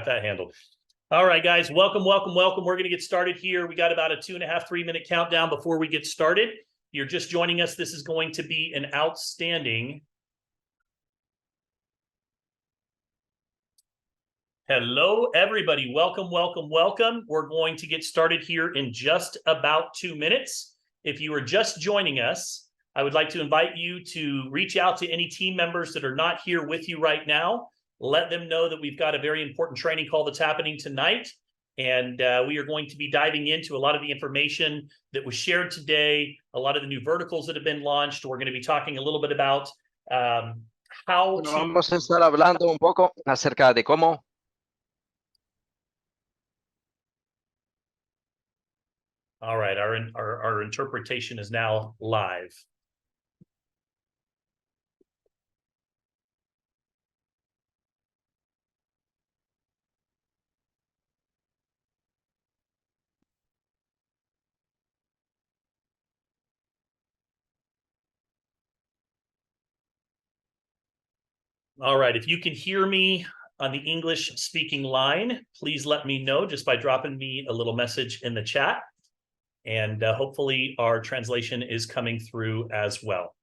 that handled. All right, guys, welcome. We're going to get started here. We got about a 2.5, 3-minute countdown before we get started. You're just joining us. This is going to be an outstanding. Hello, everybody. Welcome. We're going to get started here in just about 2 minutes. If you are just joining us, I would like to invite you to reach out to any team members that are not here with you right now. Let them know that we've got a very important training call that's happening tonight. And we are going to be diving into a lot of the information that was shared today, a lot of the new verticals that have been launched. We're going to be talking a little bit about how to... Vamos a estar hablando un poco acerca de cómo... All right, our interpretation is now live. All right, if you can hear me on the English speaking line, please let me know just by dropping me a little message in the chat. And hopefully our translation is coming through as well.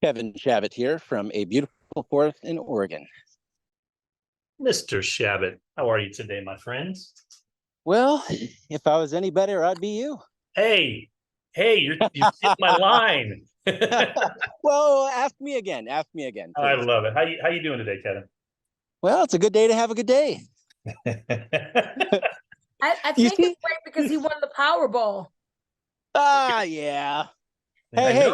Kevin Shabbat here from a beautiful forest in Oregon. Mr. Shabbat, how are you today, my friends? Well, if I was any better, I'd be you. Hey, you hit my line. Well, ask me again. Please. I love it. How you doing today, Kevin? Well, it's a good day to have a good day. I think it's great because he won the Powerball. Ah, yeah. Hey,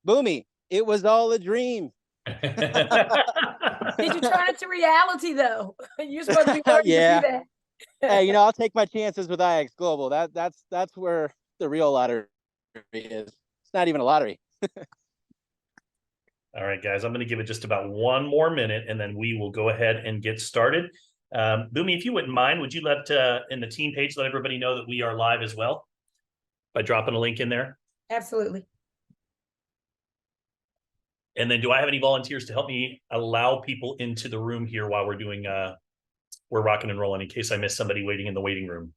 Boomy, it was all a dream. Did you turn it to reality, though? You're supposed to be working to do that. Hey, I'll take my chances with IX Global. That's where the real lottery is. It's not even a lottery. All right, guys, I'm going to give it just about 1 more minute, and then we will go ahead and get started. Boomy, if you wouldn't mind, would you let in the team page let everybody know that we are live as well by dropping a link in there? Absolutely. And then do I have any volunteers to help me allow people into the room here while we're doing, we're rocking and rolling in case I miss somebody waiting in the waiting room?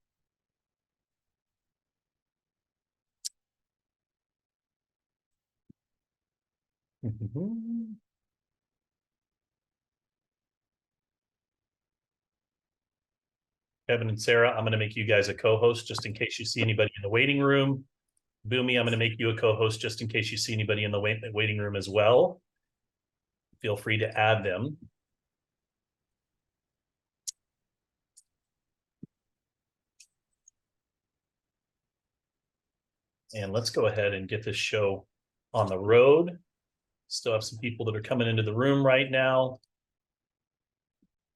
Kevin and Sarah, I'm going to make you guys a co-host just in case you see anybody in the waiting room. Boomy, I'm going to make you a co-host just in case you see anybody in the waiting room as well. Feel free to add them. And let's go ahead and get this show on the road. Still have some people that are coming into the room right now.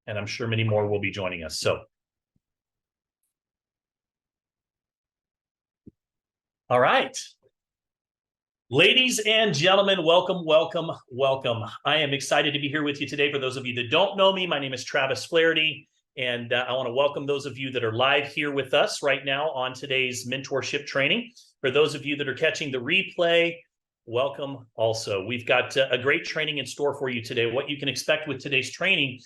And I'm sure many more will be joining us. So, all right. Ladies and gentlemen, welcome. I am excited to be here with you today. For those of you that don't know me, my name is Travis Flaherty, and I want to welcome those of you that are live here with us right now on today's mentorship training. For those of you that are catching the replay, welcome also. We've got a great training in store for you today. What you can expect with today's training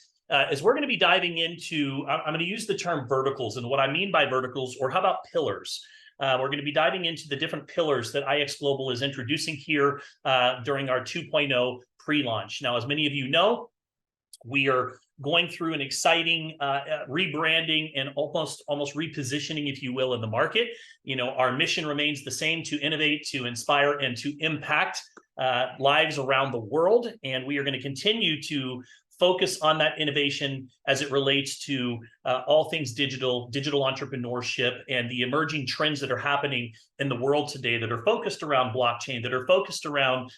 is we're going to be diving into, I'm going to use the term verticals, and what I mean by verticals, or how about pillars? We're going to be diving into the different pillars that IX Global is introducing here during our 2.0 pre-launch. Now, as many of you know, we are going through an exciting rebranding and almost repositioning, if you will, in the market. Our mission remains the same: to innovate, to inspire, and to impact lives around the world. And we are going to continue to focus on that innovation as it relates to all things digital entrepreneurship, and the emerging trends that are happening in the world today that are focused around blockchain, that are focused around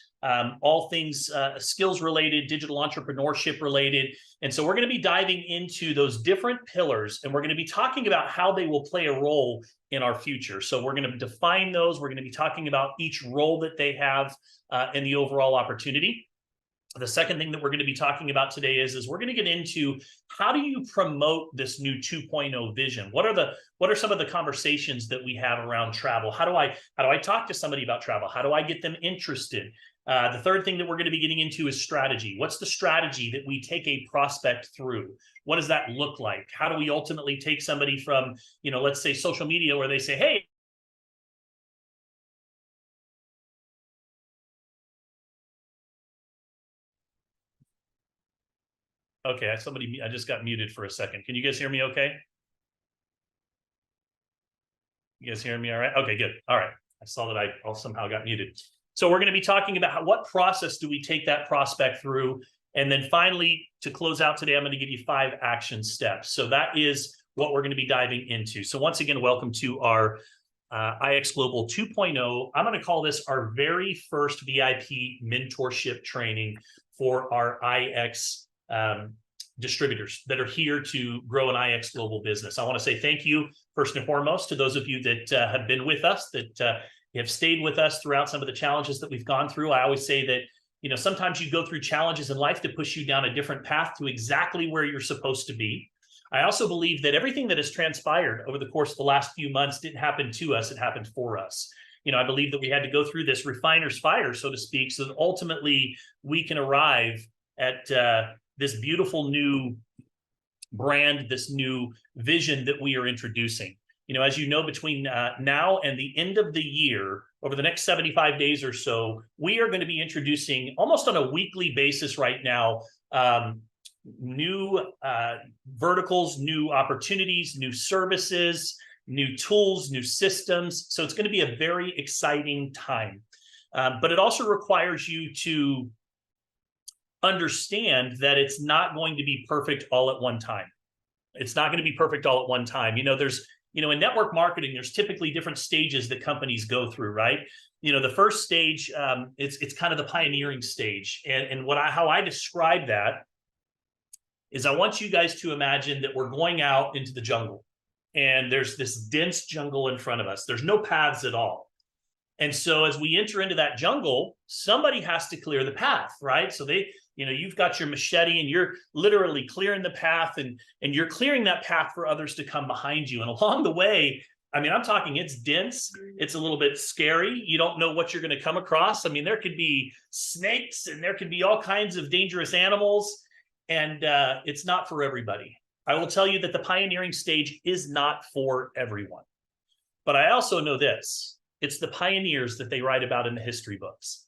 all things skills related, digital entrepreneurship related. And so we're going to be diving into those different pillars, and we're going to be talking about how they will play a role in our future. So we're going to define those. We're going to be talking about each role that they have in the overall opportunity. The second thing that we're going to be talking about today is we're going to get into how do you promote this new 2.0 vision? What are some of the conversations that we have around travel? How do I talk to somebody about travel? How do I get them interested? The third thing that we're going to be getting into is strategy. What's the strategy that we take a prospect through? What does that look like? How do we ultimately take somebody from, let's say social media, where they say, hey, okay, I just got muted for a second. Can you guys hear me okay? You guys hearing me all right? Okay, good. All right. I saw that I somehow got muted. So we're going to be talking about what process do we take that prospect through? And then finally, to close out today, I'm going to give you 5 action steps. So that is what we're going to be diving into. So once again, welcome to our IX Global 2.0. I'm going to call this our very first VIP mentorship training for our IX distributors that are here to grow an IX Global business. I want to say thank you, first and foremost, to those of you that have been with us, that have stayed with us throughout some of the challenges that we've gone through. I always say that, sometimes you go through challenges in life to push you down a different path to exactly where you're supposed to be. I also believe that everything that has transpired over the course of the last few months didn't happen to us, it happened for us. I believe that we had to go through this refiner's fire, so to speak, so that ultimately we can arrive at this beautiful new brand, this new vision that we are introducing. As you know, between now and the end of the year, over the next 75 days or so, we are going to be introducing almost on a weekly basis right now, new verticals, new opportunities, new services, new tools, new systems. So it's going to be a very exciting time. But it also requires you to understand that it's not going to be perfect all at one time. It's not going to be perfect all at one time. In network marketing, there's typically different stages that companies go through, right? The first stage, it's kind of the pioneering stage. And how I describe that is I want you guys to imagine that we're going out into the jungle, and there's this dense jungle in front of us. There's no paths at all. And so as we enter into that jungle, somebody has to clear the path, right? So you've got your machete and you're literally clearing the path, and you're clearing that path for others to come behind you. And along the way, I'm talking, it's dense. It's a little bit scary. You don't know what you're going to come across. There could be snakes and there could be all kinds of dangerous animals, and it's not for everybody. I will tell you that the pioneering stage is not for everyone. But I also know this. It's the pioneers that they write about in the history books.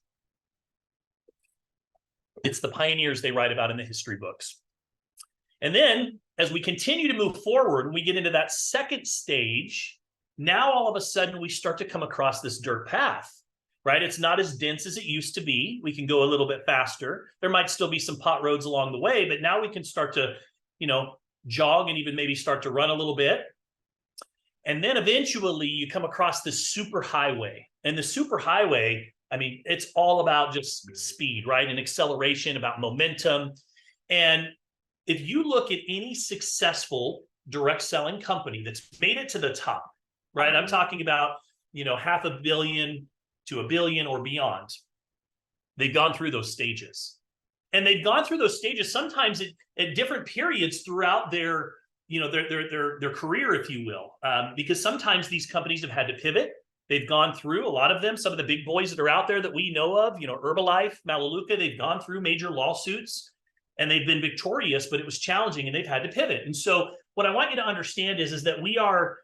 It's the pioneers they write about in the history books. And then as we continue to move forward, when we get into that second stage, now all of a sudden we start to come across this dirt path, right? It's not as dense as it used to be. We can go a little bit faster. There might still be some pot roads along the way, but now we can start to, jog and even maybe start to run a little bit. And then eventually you come across this super highway. And the super highway, it's all about just speed, right? And acceleration, about momentum. And if you look at any successful direct selling company that's made it to the top, right? I'm talking about, $500 million to $1 billion or beyond. They've gone through those stages. And they've gone through those stages sometimes at different periods throughout their career, if you will, because sometimes these companies have had to pivot. They've gone through, a lot of them, some of the big boys that are out there that we know of, Herbalife, Melaleuca, they've gone through major lawsuits and they've been victorious, but it was challenging and they've had to pivot. And so what I want you to understand is that we are,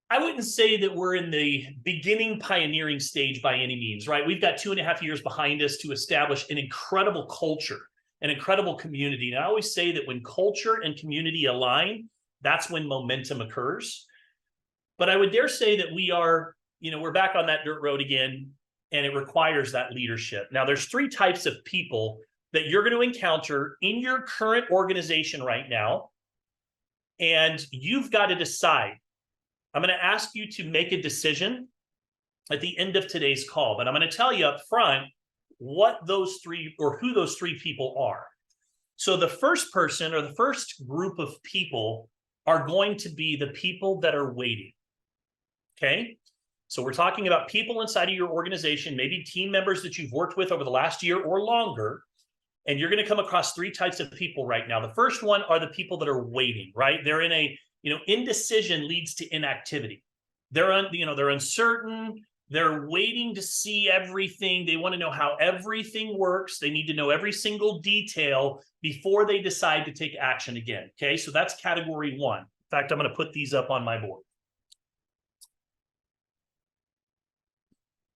I wouldn't say that we're in the beginning pioneering stage by any means, right? We've got 2.5 years behind us to establish an incredible culture, an incredible community. And I always say that when culture and community align, that's when momentum occurs. But I would dare say that we are, we're back on that dirt road again, and it requires that leadership. Now, there's 3 types of people that you're going to encounter in your current organization right now. And you've got to decide. I'm going to ask you to make a decision at the end of today's call, but I'm going to tell you up front what those three or who those three people are. So the first person or the first group of people are going to be the people that are waiting. Okay. So we're talking about people inside of your organization, maybe team members that you've worked with over the last year or longer. And you're going to come across three types of people right now. The first one are the people that are waiting, right? They're in a, indecision leads to inactivity. They're uncertain. They're waiting to see everything. They want to know how everything works. They need to know every single detail before they decide to take action again. Okay, so that's category one. In fact, I'm going to put these up on my board.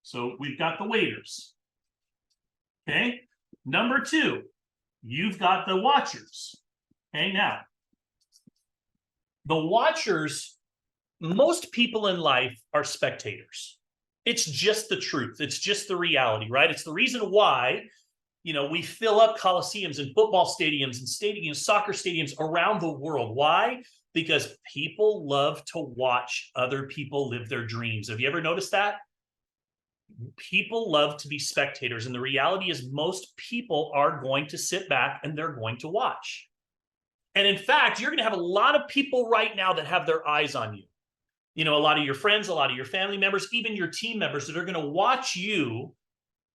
So we've got the waiters. Okay, number two, you've got the watchers. Okay, now, the watchers, most people in life are spectators. It's just the truth. It's just the reality, right? It's the reason why, we fill up coliseums and football stadiums and stadiums, soccer stadiums around the world. Why? Because people love to watch other people live their dreams. Have you ever noticed that? People love to be spectators. And the reality is most people are going to sit back and they're going to watch. And in fact, you're going to have a lot of people right now that have their eyes on you. A lot of your friends, a lot of your family members, even your team members that are going to watch you,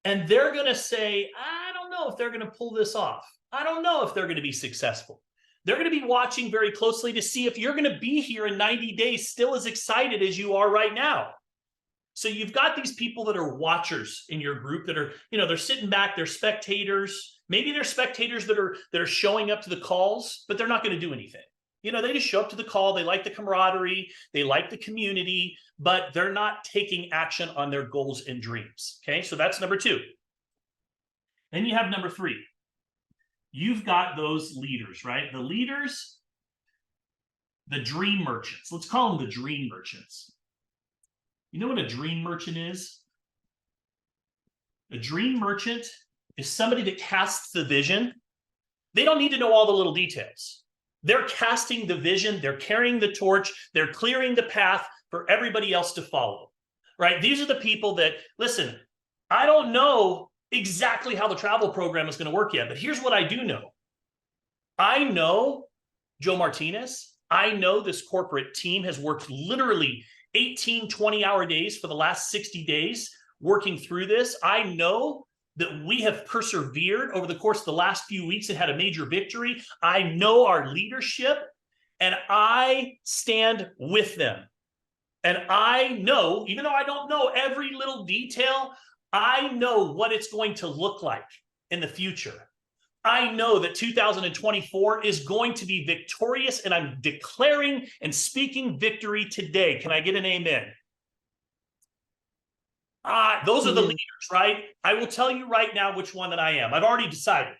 and they're going to say, I don't know if they're going to pull this off. I don't know if they're going to be successful. They're going to be watching very closely to see if you're going to be here in 90 days still as excited as you are right now. So you've got these people that are watchers in your group that are, they're sitting back, they're spectators. Maybe they're spectators that are showing up to the calls, but they're not going to do anything. They just show up to the call. They like the camaraderie. They like the community, but they're not taking action on their goals and dreams. Okay, so that's number two. Then you have number three. You've got those leaders, right? The leaders, the dream merchants. Let's call them the dream merchants. You know what a dream merchant is? A dream merchant is somebody that casts the vision. They don't need to know all the little details. They're casting the vision, they're carrying the torch, they're clearing the path for everybody else to follow, right? These are the people that, listen, I don't know exactly how the travel program is going to work yet, but here's what I do know. I know Joe Martinez, I know this corporate team has worked literally 18, 20-hour days for the last 60 days working through this. I know that we have persevered over the course of the last few weeks and had a major victory. I know our leadership, and I stand with them. And I know, even though I don't know every little detail, I know what it's going to look like in the future. I know that 2024 is going to be victorious, and I'm declaring and speaking victory today. Can I get an amen? Those are the leaders, right? I will tell you right now which one that I am. I've already decided.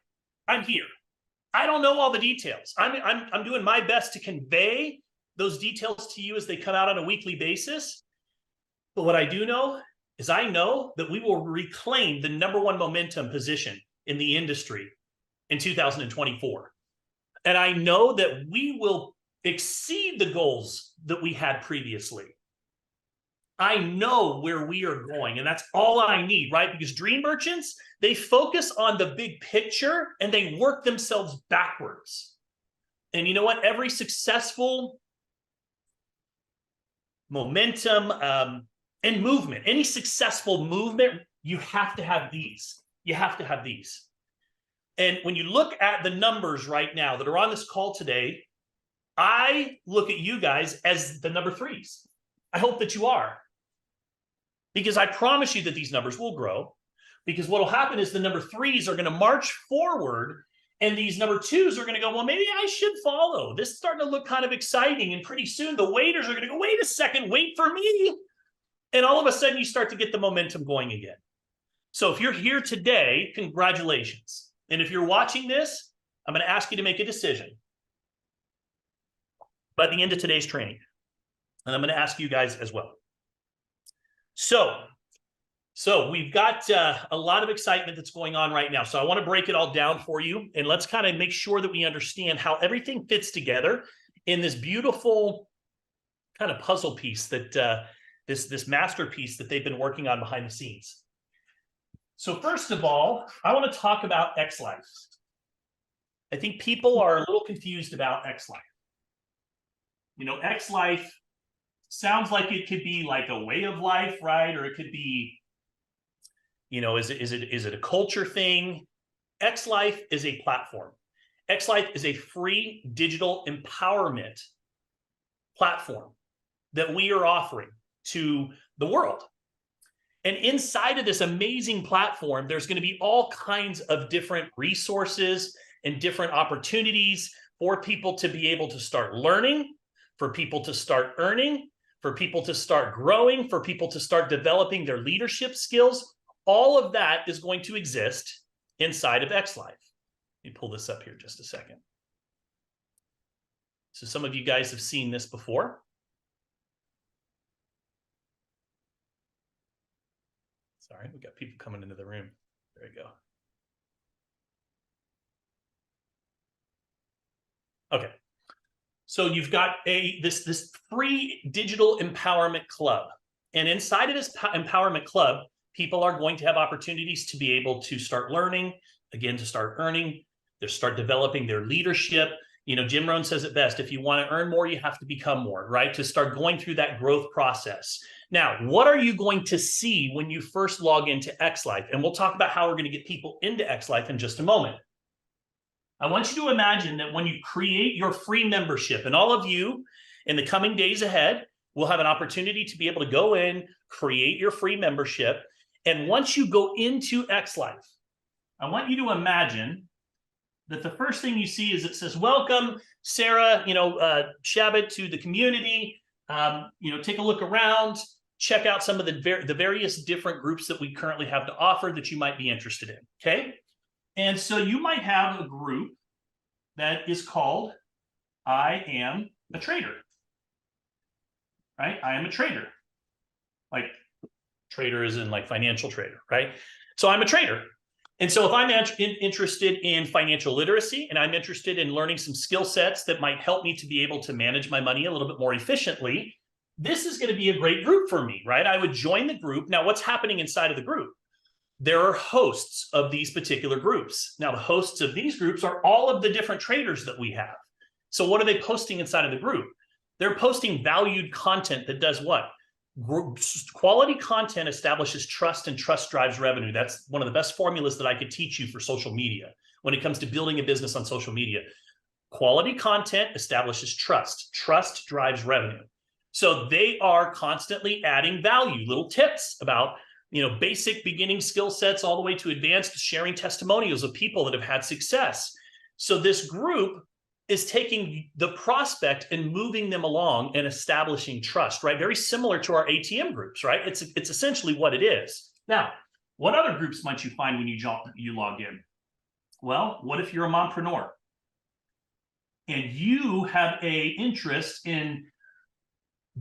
I'm here. I don't know all the details. I'm doing my best to convey those details to you as they come out on a weekly basis. But what I do know is I know that we will reclaim the number one momentum position in the industry in 2024. And I know that we will exceed the goals that we had previously. I know where we are going, and that's all I need, right? Because dream merchants, they focus on the big picture and they work themselves backwards. And you know what? Every successful momentum and movement, any successful movement, you have to have these. You have to have these. And when you look at the numbers right now that are on this call today, I look at you guys as the number threes. I hope that you are. Because I promise you that these numbers will grow. Because what will happen is the number threes are going to march forward, and these number twos are going to go, well, maybe I should follow. This is starting to look kind of exciting. And pretty soon the waiters are going to go, wait a second, wait for me. And all of a sudden you start to get the momentum going again. So if you're here today, congratulations. And if you're watching this, I'm going to ask you to make a decision by the end of today's training. And I'm going to ask you guys as well. So So we've got a lot of excitement that's going on right now. So I want to break it all down for you, and let's kind of make sure that we understand how everything fits together in this beautiful kind of puzzle piece that this masterpiece that they've been working on behind the scenes. So first of all, I want to talk about X-Life. I think people are a little confused about X-Life. You know, X-Life sounds like it could be like a way of life, right? Or it could be, you know, is it a culture thing? X-Life is a platform. X-Life is a free digital empowerment platform that we are offering to the world. And inside of this amazing platform, there's going to be all kinds of different resources and different opportunities for people to be able to start learning, for people to start earning, for people to start growing, for people to start developing their leadership skills. All of that is going to exist inside of X-Life. Let me pull this up here just a second. So some of you guys have seen this before. Sorry, we got people coming into the room. There you go. Okay. So you've got this free digital empowerment club. And inside of this empowerment club, people are going to have opportunities to be able to start learning, again, to start earning, to start developing their leadership. You know, Jim Rohn says it best, if you want to earn more, you have to become more, right? To start going through that growth process. Now, what are you going to see when you first log into X-Life? And we'll talk about how we're going to get people into X-Life in just a moment. I want you to imagine that when you create your free membership, and all of you in the coming days ahead will have an opportunity to be able to go in, create your free membership. And once you go into X-Life, I want you to imagine that the first thing you see is it says, welcome, Sarah, Shabbat to the community. Take a look around, check out some of the various different groups that we currently have to offer that you might be interested in, okay? And so you might have a group that is called I Am a Trader, right? I am a trader. Like trader is in like financial trader, right? So I'm a trader. And so if I'm interested in financial literacy and I'm interested in learning some skill sets that might help me to be able to manage my money a little bit more efficiently, this is going to be a great group for me, right? I would join the group. Now, what's happening inside of the group? There are hosts of these particular groups. Now, the hosts of these groups are all of the different traders that we have. So what are they posting inside of the group? They're posting valued content that does what? Quality content establishes trust, and trust drives revenue. That's one of the best formulas that I could teach you for social media when it comes to building a business on social media. Quality content establishes trust. Trust drives revenue. So they are constantly adding value, little tips about basic beginning skill sets all the way to advanced, sharing testimonials of people that have had success. So this group is taking the prospect and moving them along and establishing trust, right? Very similar to our ATM groups, right? It's essentially what it is. Now, what other groups might you find when you log in? Well, what if you're a mompreneur and you have an interest in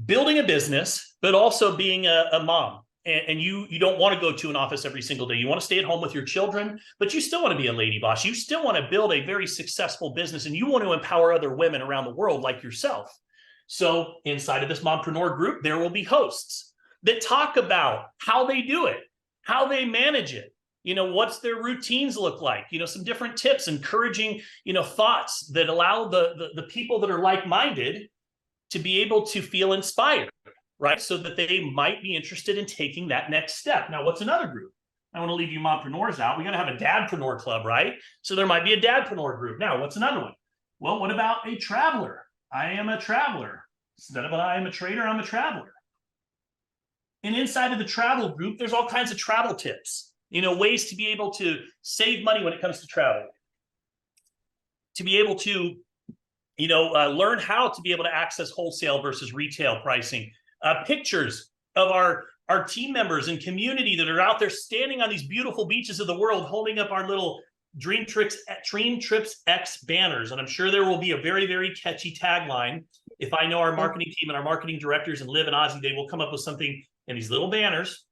building a business, but also being a mom? And you don't want to go to an office every single day. You want to stay at home with your children, but you still want to be a lady boss. You still want to build a very successful business, and you want to empower other women around the world like yourself. So inside of this mompreneur group, there will be hosts that talk about how they do it, how they manage it, what's their routines look like, some different tips, encouraging, thoughts that allow the people that are like-minded to be able to feel inspired, right? So that they might be interested in taking that next step. Now, what's another group? I want to leave you mompreneurs out. We got to have a dadpreneur club, right? So there might be a dadpreneur group. Now, what's another one? Well, what about a traveler? I am a traveler. Instead of I am a trader, I'm a traveler. And inside of the travel group, there's all kinds of travel tips, ways to be able to save money when it comes to travel, to be able to, learn how to be able to access wholesale versus retail pricing. Pictures of our team members and community that are out there standing on these beautiful beaches of the world, holding up our little Dream Trips X banners. And I'm sure there will be a very, very catchy tagline. If I know our marketing team and our marketing directors and Liv and Ozzy, they will come up with something in these little banners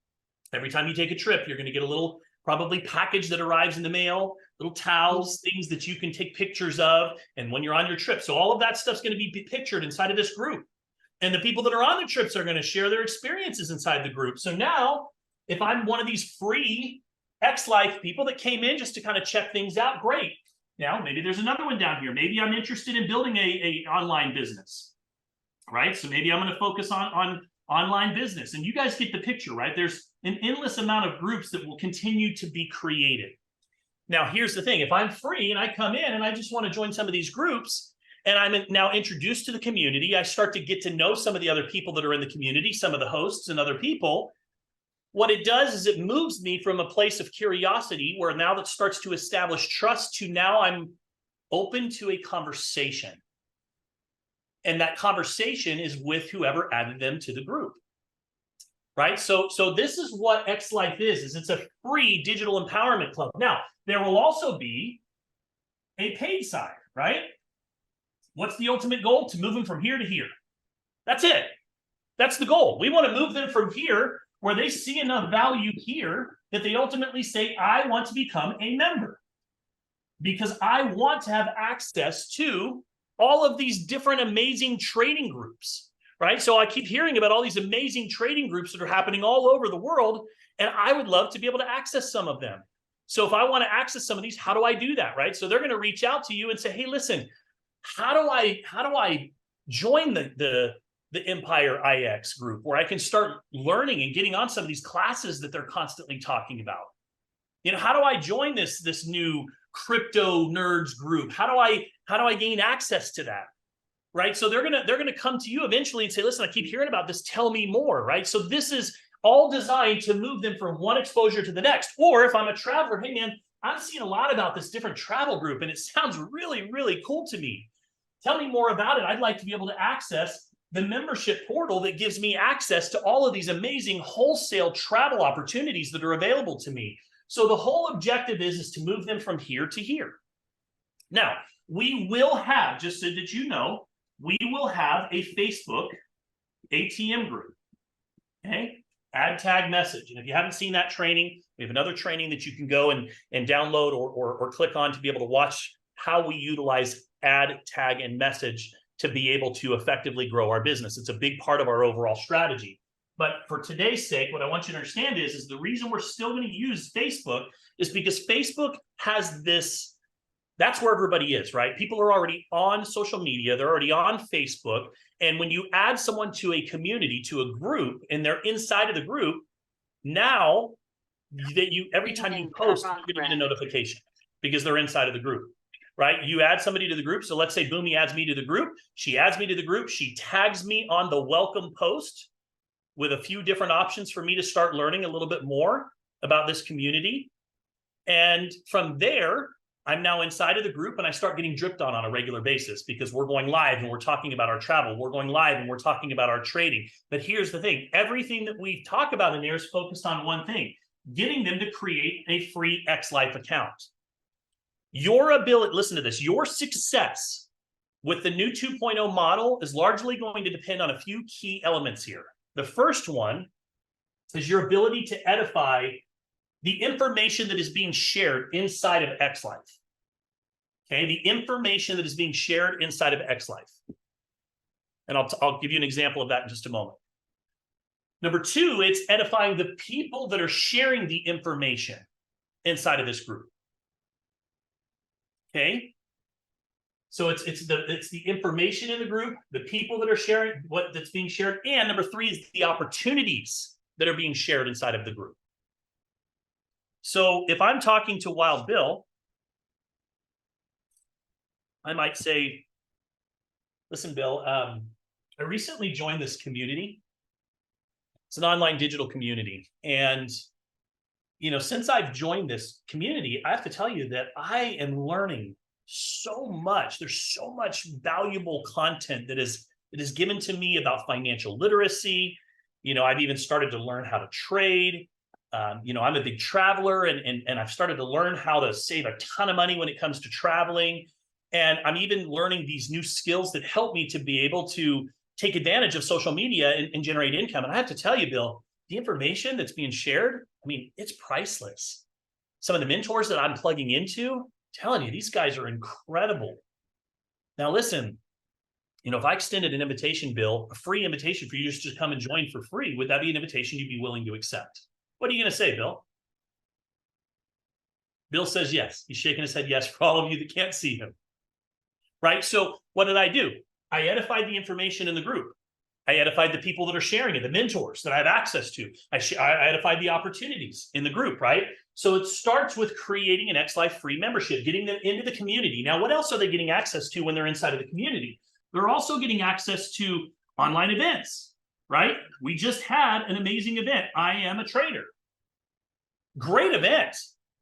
Every time you take a trip, you're going to get a little probably package that arrives in the mail, little towels, things that you can take pictures of, and when you're on your trip. So all of that stuff's going to be pictured inside of this group. And the people that are on the trips are going to share their experiences inside the group. So now, if I'm one of these free X-Life people that came in just to kind of check things out, great. Now, maybe there's another one down here. Maybe I'm interested in building a online business, right? So maybe I'm going to focus on online business. And you guys get the picture, right? There's an endless amount of groups that will continue to be created. Now, here's the thing. If I'm free and I come in and I just want to join some of these groups, and I'm now introduced to the community, I start to get to know some of the other people that are in the community, some of the hosts and other people. What it does is it moves me from a place of curiosity where now that starts to establish trust to now I'm open to a conversation. And that conversation is with whoever added them to the group, right? So this is what X-Life is it's a free digital empowerment club. Now, there will also be a paid side, right? What's the ultimate goal? To move them from here to here. That's it. That's the goal. We want to move them from here where they see enough value here that they ultimately say, I want to become a member because I want to have access to all of these different amazing trading groups, right? So I keep hearing about all these amazing trading groups that are happening all over the world, and I would love to be able to access some of them. So if I want to access some of these, how do I do that, right? So they're going to reach out to you and say, hey, listen, how do I join the Empire IX group where I can start learning and getting on some of these classes that they're constantly talking about? You know, how do I join this new crypto nerds group? How do I gain access to that? Right? So they're gonna come to you eventually and say, listen, I keep hearing about this, tell me more, right? So this is all designed to move them from one exposure to the next. Or if I'm a traveler, hey man, I'm seeing a lot about this different travel group and it sounds really, really cool to me. Tell me more about it. I'd like to be able to access the membership portal that gives me access to all of these amazing wholesale travel opportunities that are available to me. So the whole objective is to move them from here to here. Now, we will have, just so that you know, we will have a Facebook ATM group, okay? Add, tag, message. And if you haven't seen that training, we have another training that you can go and download or click on to be able to watch how we utilize add, tag, and message to be able to effectively grow our business. It's a big part of our overall strategy. But for today's sake, what I want you to understand is the reason we're still going to use Facebook is because Facebook has this, that's where everybody is, right? People are already on social media. They're already on Facebook. And when you add someone to a community, to a group, and they're inside of the group, now that every time you post, you're going to get a notification because they're inside of the group, right? You add somebody to the group. So let's say Boomy adds me to the group. She adds me to the group. She tags me on the welcome post with a few different options for me to start learning a little bit more about this community. And from there, I'm now inside of the group and I start getting dripped on a regular basis because we're going live and we're talking about our travel. We're going live and we're talking about our trading. But here's the thing. Everything that we talk about in there is focused on one thing, getting them to create a free X-Life account. Your ability, listen to this, your success with the new 2.0 model is largely going to depend on a few key elements here. The first one is your ability to edify the information that is being shared inside of X-Life. Okay, the information that is being shared inside of X-Life. And I'll give you an example of that in just a moment. Number two, it's edifying the people that are sharing the information inside of this group. Okay, so it's the information in the group, the people that are sharing that's being shared, and number three is the opportunities that are being shared inside of the group. So if I'm talking to Wild Bill, I might say, listen, Bill, I recently joined this community. It's an online digital community. And, you know, since I've joined this community, I have to tell you that I am learning so much. There's so much valuable content that is given to me about financial literacy. You know, I've even started to learn how to trade. You know, I'm a big traveler and I've started to learn how to save a ton of money when it comes to traveling. And I'm even learning these new skills that help me to be able to take advantage of social media and generate income. And I have to tell you, Bill, the information that's being shared, I mean, it's priceless. Some of the mentors that I'm plugging into, I'm telling you, these guys are incredible. Now, listen, you know, if I extended an invitation, Bill, a free invitation for you just to come and join for free, would that be an invitation you'd be willing to accept? What are you going to say, Bill? Bill says yes. He's shaking his head yes for all of you that can't see him. Right? So what did I do? I edified the information in the group. I edified the people that are sharing it, the mentors that I have access to. I edified the opportunities in the group, right? So it starts with creating an X-Life free membership, getting them into the community. Now, what else are they getting access to when they're inside of the community? They're also getting access to online events, right? We just had an amazing event. I am a trader. Great event.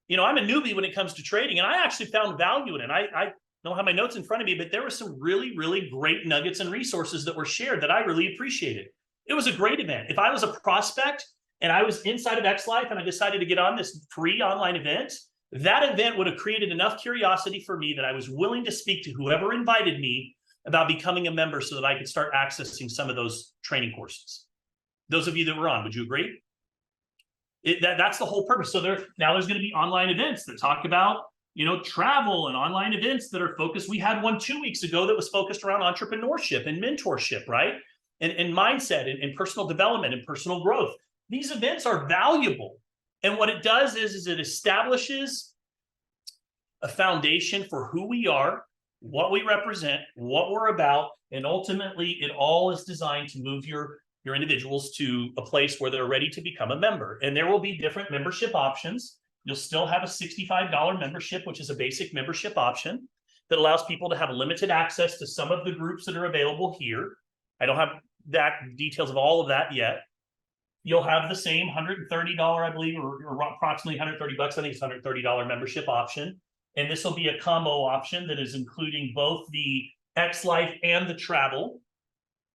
You know, I'm a newbie when it comes to trading, and I actually found value in it. I don't have my notes in front of me, but there were some really, really great nuggets and resources that were shared that I really appreciated. It was a great event. If I was a prospect and I was inside of X-Life and I decided to get on this free online event, that event would have created enough curiosity for me that I was willing to speak to whoever invited me about becoming a member so that I could start accessing some of those training courses. Those of you that were on, would you agree? That's the whole purpose. So now there's going to be online events that talk about, you know, travel and online events that are focused. We had one 2 weeks ago that was focused around entrepreneurship and mentorship, right? And mindset and personal development and personal growth. These events are valuable. And what it does is it establishes a foundation for who we are, what we represent, what we're about, and ultimately it all is designed to move your individuals to a place where they're ready to become a member. And there will be different membership options. You'll still have a $65 membership, which is a basic membership option that allows people to have limited access to some of the groups that are available here. I don't have details of all of that yet. You'll have the same $130, I believe, or approximately $130. I think it's $130 membership option. And this will be a combo option that is including both the X-Life and the travel.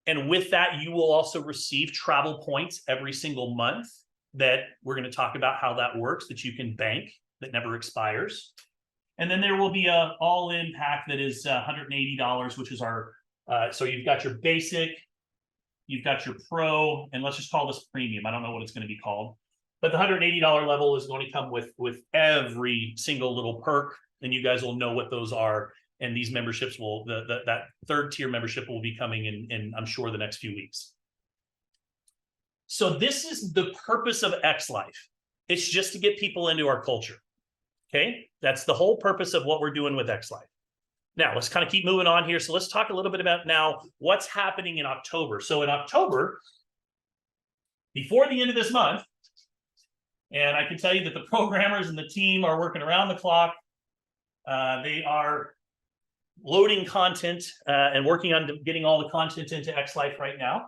And with that, you will also receive travel points every single month that we're going to talk about how that works, that you can bank, that never expires. And then there will be a all-in pack that is $180, which is our, so you've got your basic, you've got your pro, and let's just call this premium. I don't know what it's going to be called. But the $180 level is going to come with every single little perk, and you guys will know what those are. And these memberships will, that third tier membership will be coming in, I'm sure, the next few weeks. So this is the purpose of X-Life. It's just to get people into our culture. Okay, that's the whole purpose of what we're doing with X-Life. Now, let's kind of keep moving on here. So let's talk a little bit about now what's happening in October. So in October, before the end of this month, and I can tell you that the programmers and the team are working around the clock. They are loading content and working on getting all the content into X-Life right now.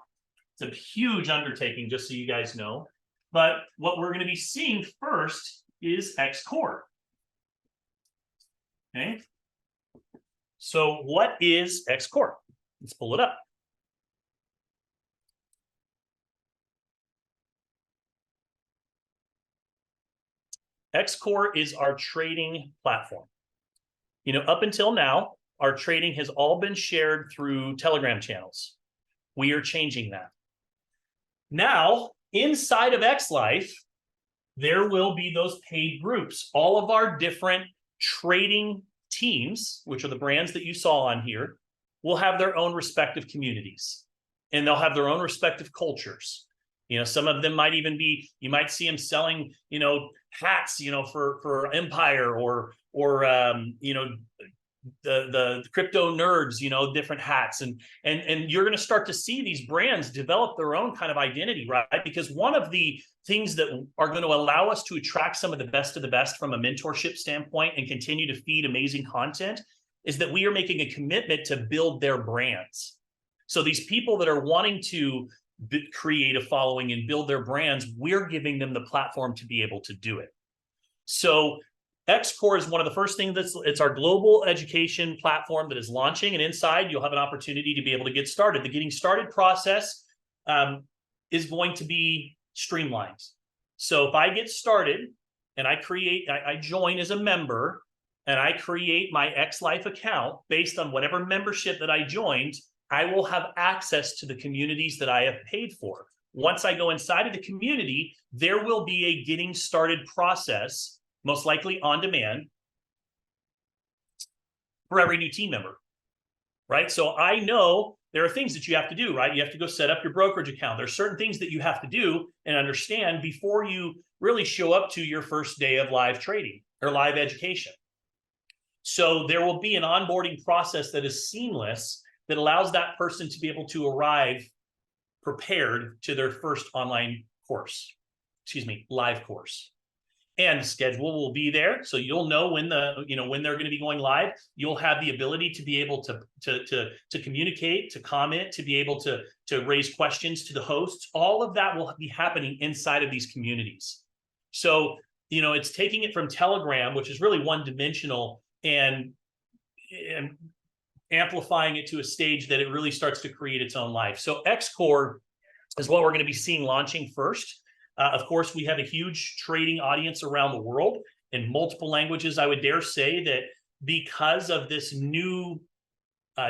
It's a huge undertaking, just so you guys know. But what we're going to be seeing first is X-Core. Okay. So what is X-Core? Let's pull it up. X-Core is our trading platform. You know, up until now, our trading has all been shared through Telegram channels. We are changing that. Now, inside of X-Life, there will be those paid groups. All of our different trading teams, which are the brands that you saw on here, will have their own respective communities, and they'll have their own respective cultures. You know, some of them might even be, you might see them selling, you know, hats, you know, for Empire or you know, the crypto nerds, you know, different hats. And you're going to start to see these brands develop their own kind of identity, right? Because one of the things that are going to allow us to attract some of the best from a mentorship standpoint and continue to feed amazing content is that we are making a commitment to build their brands. So these people that are wanting to create a following and build their brands, we're giving them the platform to be able to do it. So X-Core is one of the first things it's our global education platform that is launching, and inside you'll have an opportunity to be able to get started. The getting started process is going to be streamlined. So if I get started and I join as a member and I create my X-Life account based on whatever membership that I joined, I will have access to the communities that I have paid for. Once I go inside of the community, there will be a getting started process, most likely on demand, for every new team member, right? So I know there are things that you have to do, right? You have to go set up your brokerage account. There's certain things that you have to do and understand before you really show up to your first day of live trading or live education. So there will be an onboarding process that is seamless that allows that person to be able to arrive prepared to their first online course, live course. And the schedule will be there, so you'll know when when they're going to be going live. You'll have the ability to be able to communicate, to comment, to be able to raise questions to the hosts. All of that will be happening inside of these communities. So it's taking it from Telegram, which is really one-dimensional, and amplifying it to a stage that it really starts to create its own life. So XCore is what we're going to be seeing launching first. Of course, we have a huge trading audience around the world in multiple languages. I would dare say that because of this new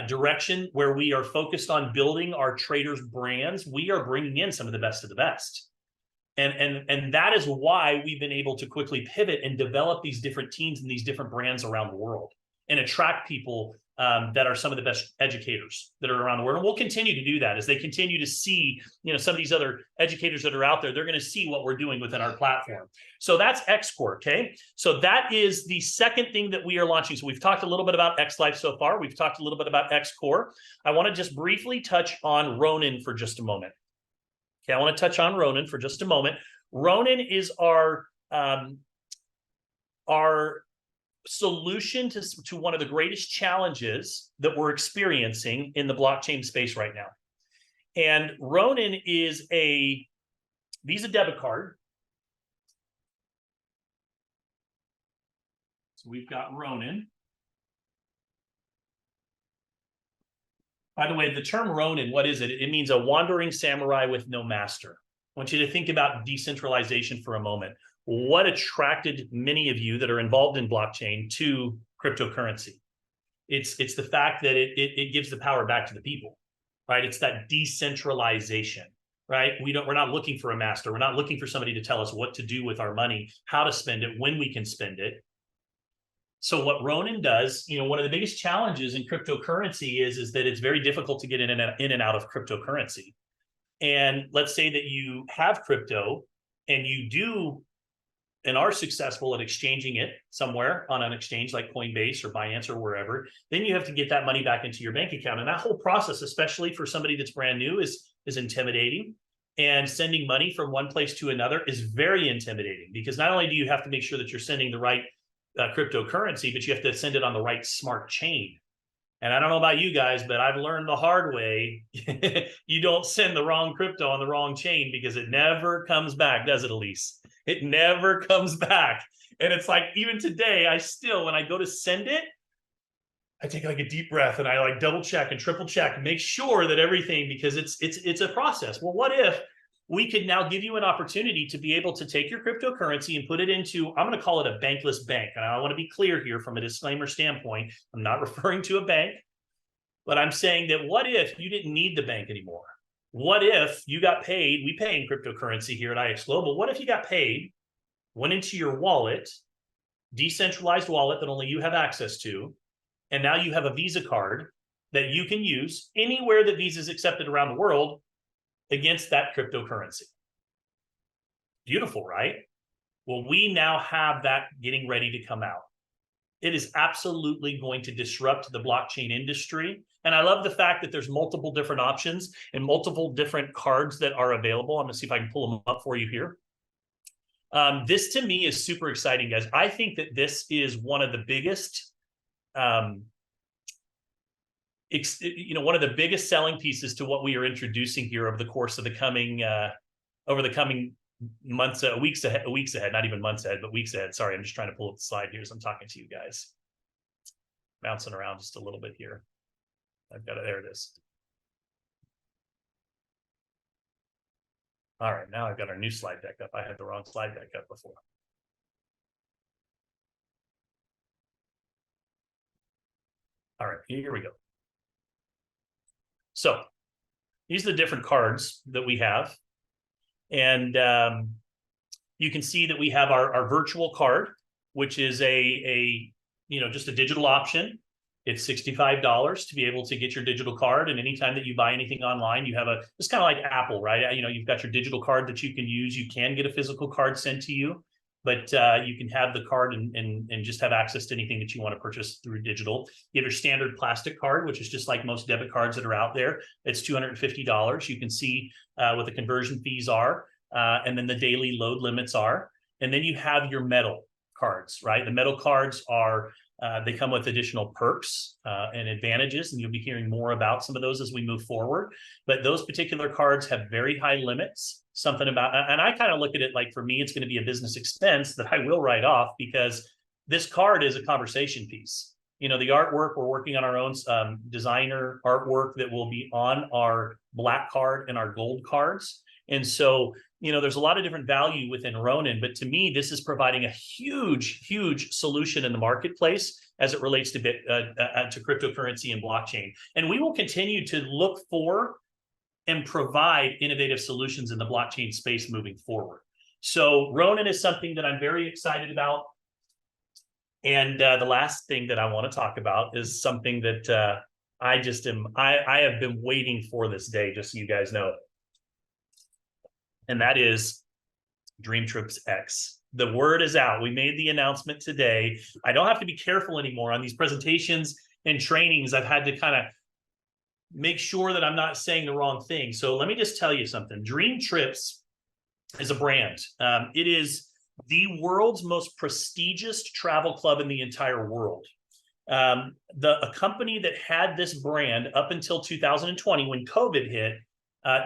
direction where we are focused on building our traders' brands, we are bringing in some of the best of the best. And that is why we've been able to quickly pivot and develop these different teams and these different brands around the world and attract people that are some of the best educators that are around the world. And we'll continue to do that as they continue to see, some of these other educators that are out there. They're going to see what we're doing within our platform. So that's XCore, okay? So that is the second thing that we are launching. So we've talked a little bit about XLife so far. We've talked a little bit about XCore. I want to just briefly touch on Ronin for just a moment. Okay, I want to touch on Ronin for just a moment. Ronin is our solution to one of the greatest challenges that we're experiencing in the blockchain space right now. And Ronin is a Visa debit card. So we've got Ronin. By the way, the term Ronin, what is it? It means a wandering samurai with no master. I want you to think about decentralization for a moment. What attracted many of you that are involved in blockchain to cryptocurrency? It's the fact that it gives the power back to the people, right? It's that decentralization, right? We're not looking for a master. We're not looking for somebody to tell us what to do with our money, how to spend it, when we can spend it. So what Ronin does, one of the biggest challenges in cryptocurrency is that it's very difficult to get in and out of cryptocurrency. And let's say that you have crypto and you do and are successful at exchanging it somewhere on an exchange like Coinbase or Binance or wherever, then you have to get that money back into your bank account. And that whole process, especially for somebody that's brand new, is intimidating. And sending money from one place to another is very intimidating, because not only do you have to make sure that you're sending the right cryptocurrency, but you have to send it on the right smart chain. And I don't know about you guys, but I've learned the hard way. You don't send the wrong crypto on the wrong chain, because it never comes back, does it, Elise? It never comes back. And it's like, even today, when I go to send it, I take like a deep breath and I like double check and triple check and make sure that everything, because it's a process. Well, what if we could now give you an opportunity to be able to take your cryptocurrency and put it into, I'm going to call it a bankless bank. And I want to be clear here from a disclaimer standpoint. I'm not referring to a bank, but I'm saying that what if you didn't need the bank anymore? What if you got paid? We pay in cryptocurrency here at IX Global. What if you got paid, went into your wallet, decentralized wallet that only you have access to, and now you have a Visa card that you can use anywhere that Visa is accepted around the world against that cryptocurrency? Beautiful, right? Well, we now have that getting ready to come out. It is absolutely going to disrupt the blockchain industry. And I love the fact that there's multiple different options and multiple different cards that are available. I'm going to see if I can pull them up for you here. This to me is super exciting, guys. I think that this is one of the biggest, one of the biggest selling pieces to what we are introducing here over the course of the coming, months, weeks ahead, not even months ahead, but weeks ahead. Sorry, I'm just trying to pull up the slide here as I'm talking to you guys. Bouncing around just a little bit here. I've got it, there it is. All right, now I've got our new slide deck up. I had the wrong slide deck up before. All right, here we go. So these are the different cards that we have. And you can see that we have our virtual card, which is just a digital option. It's $65 to be able to get your digital card. And anytime that you buy anything online, you have it's kind of like Apple, right? You've got your digital card that you can use. You can get a physical card sent to you, but you can have the card and just have access to anything that you want to purchase through digital. You have your standard plastic card, which is just like most debit cards that are out there. It's $250. You can see what the conversion fees are, and then the daily load limits are. And then you have your metal cards, right? The metal cards are they come with additional perks and advantages, and you'll be hearing more about some of those as we move forward. But those particular cards have very high limits, something about, and I kind of look at it like, for me, it's going to be a business expense that I will write off, because this card is a conversation piece. The artwork, we're working on our own designer artwork that will be on our black card and our gold cards. And so, there's a lot of different value within Ronin, but to me, this is providing a huge, huge solution in the marketplace as it relates to cryptocurrency and blockchain. And we will continue to look for and provide innovative solutions in the blockchain space moving forward. So Ronin is something that I'm very excited about. And the last thing that I want to talk about is something that I have been waiting for this day, just so you guys know. And that is Dream Trips X. The word is out. We made the announcement today. I don't have to be careful anymore on these presentations and trainings. I've had to kind of make sure that I'm not saying the wrong thing. So let me just tell you something. Dream Trips is a brand. It is the world's most prestigious travel club in the entire world. A company that had this brand up until 2020, when COVID hit,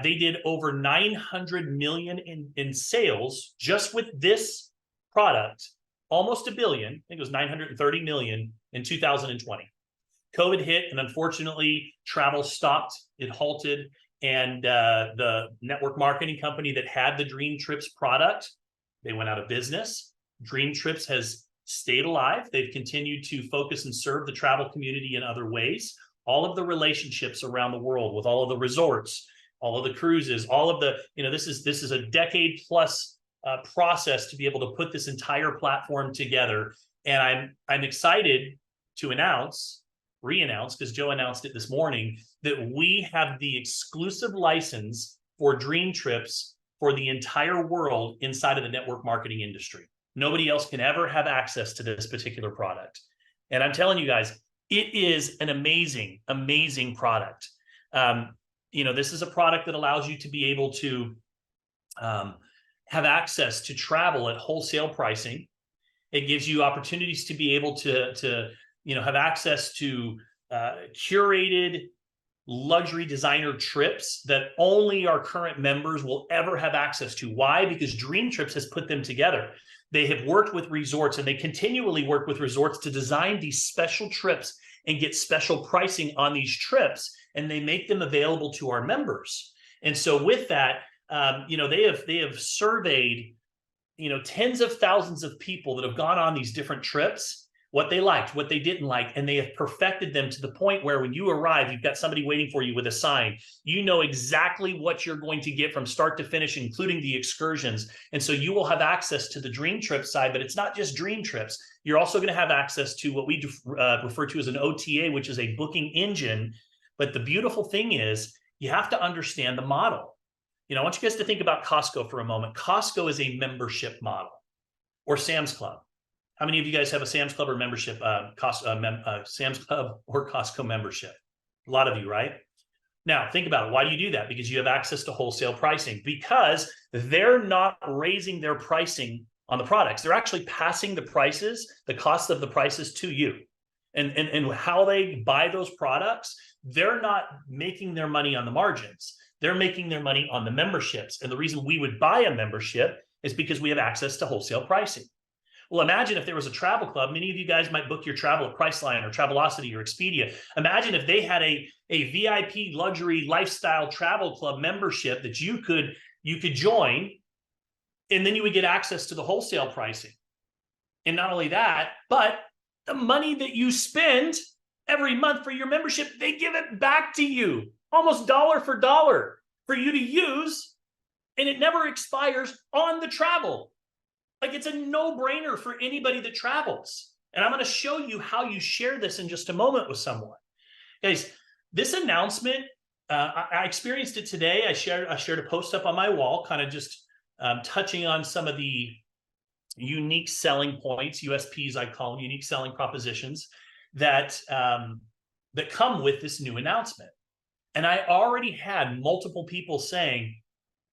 they did over 900 million in sales just with this product, almost $1 billion. I think it was 930 million in 2020. COVID hit, and unfortunately, travel stopped. It halted, and the network marketing company that had the Dream Trips product, they went out of business. Dream Trips has stayed alive. They've continued to focus and serve the travel community in other ways. All of the relationships around the world with all of the resorts, all of the cruises, all of the, this is a decade plus process to be able to put this entire platform together. And I'm excited to re-announce, because Joe announced it this morning, that we have the exclusive license for Dream Trips for the entire world inside of the network marketing industry. Nobody else can ever have access to this particular product. And I'm telling you guys, it is an amazing, amazing product. This is a product that allows you to be able to have access to travel at wholesale pricing. It gives you opportunities to be able to have access to curated luxury designer trips that only our current members will ever have access to. Why? Because Dream Trips has put them together. They have worked with resorts, and they continually work with resorts to design these special trips and get special pricing on these trips, and they make them available to our members. And so with that, they have surveyed, tens of thousands of people that have gone on these different trips, what they liked, what they didn't like, and they have perfected them to the point where when you arrive, you've got somebody waiting for you with a sign. You know exactly what you're going to get from start to finish, including the excursions. And so you will have access to the Dream Trip side, but it's not just Dream Trips. You're also going to have access to what we refer to as an OTA, which is a booking engine. But the beautiful thing is you have to understand the model. I want you guys to think about Costco for a moment. Costco is a membership model, or Sam's Club. How many of you guys have a Sam's Club or membership, Sam's Club or Costco membership? A lot of you, right? Now, think about it. Why do you do that? Because you have access to wholesale pricing, because they're not raising their pricing on the products. They're actually passing the prices, the cost of the prices to you. And how they buy those products, they're not making their money on the margins. They're making their money on the memberships. And the reason we would buy a membership is because we have access to wholesale pricing. Well, imagine if there was a travel club. Many of you guys might book your travel at Priceline or Travelocity or Expedia. Imagine if they had a VIP luxury lifestyle travel club membership that you could join, and then you would get access to the wholesale pricing. And not only that, but the money that you spend every month for your membership, they give it back to you, almost dollar for dollar, for you to use and it never expires on the travel. Like, it's a no-brainer for anybody that travels. And I'm going to show you how you share this in just a moment with someone. Guys, this announcement, I experienced it today. I shared a post up on my wall, kind of just touching on some of the unique selling points, USPs, I call them, unique selling propositions that that come with this new announcement. And I already had multiple people saying,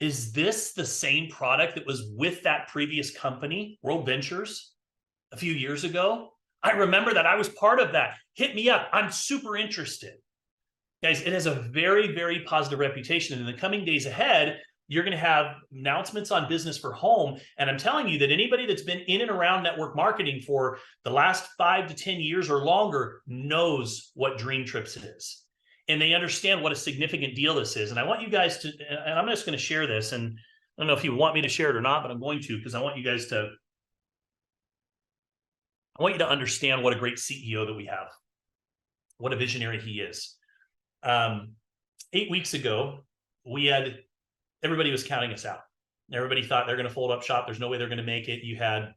is this the same product that was with that previous company, World Ventures, a few years ago? I remember that. I was part of that. Hit me up. I'm super interested. Guys, it has a very, very positive reputation. And in the coming days ahead, you're going to have announcements on business for home. And I'm telling you that anybody that's been in and around network marketing for the last 5 to 10 years or longer knows what Dream Trips is. And they understand what a significant deal this is. And I want you guys to, and I'm just going to share this. And I don't know if you want me to share it or not, but I'm going to, because I want you guys to, I want you to understand what a great CEO that we have, what a visionary he is. 8 weeks ago, everybody was counting us out. Everybody thought they're going to fold up shop. There's no way they're going to make it. You had,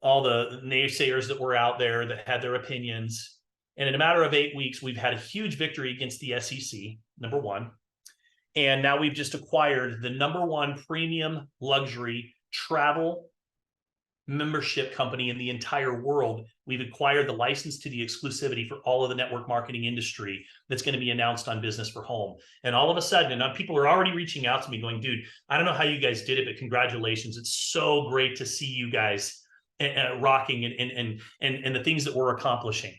all the naysayers that were out there that had their opinions. And in a matter of 8 weeks, we've had a huge victory against the SEC, number one. And now we've just acquired the #1 premium luxury travel membership company in the entire world. We've acquired the license to the exclusivity for all of the network marketing industry that's going to be announced on Business for Home. And all of a sudden, and people are already reaching out to me going, dude, I don't know how you guys did it, but congratulations. It's so great to see you guys rocking and the things that we're accomplishing.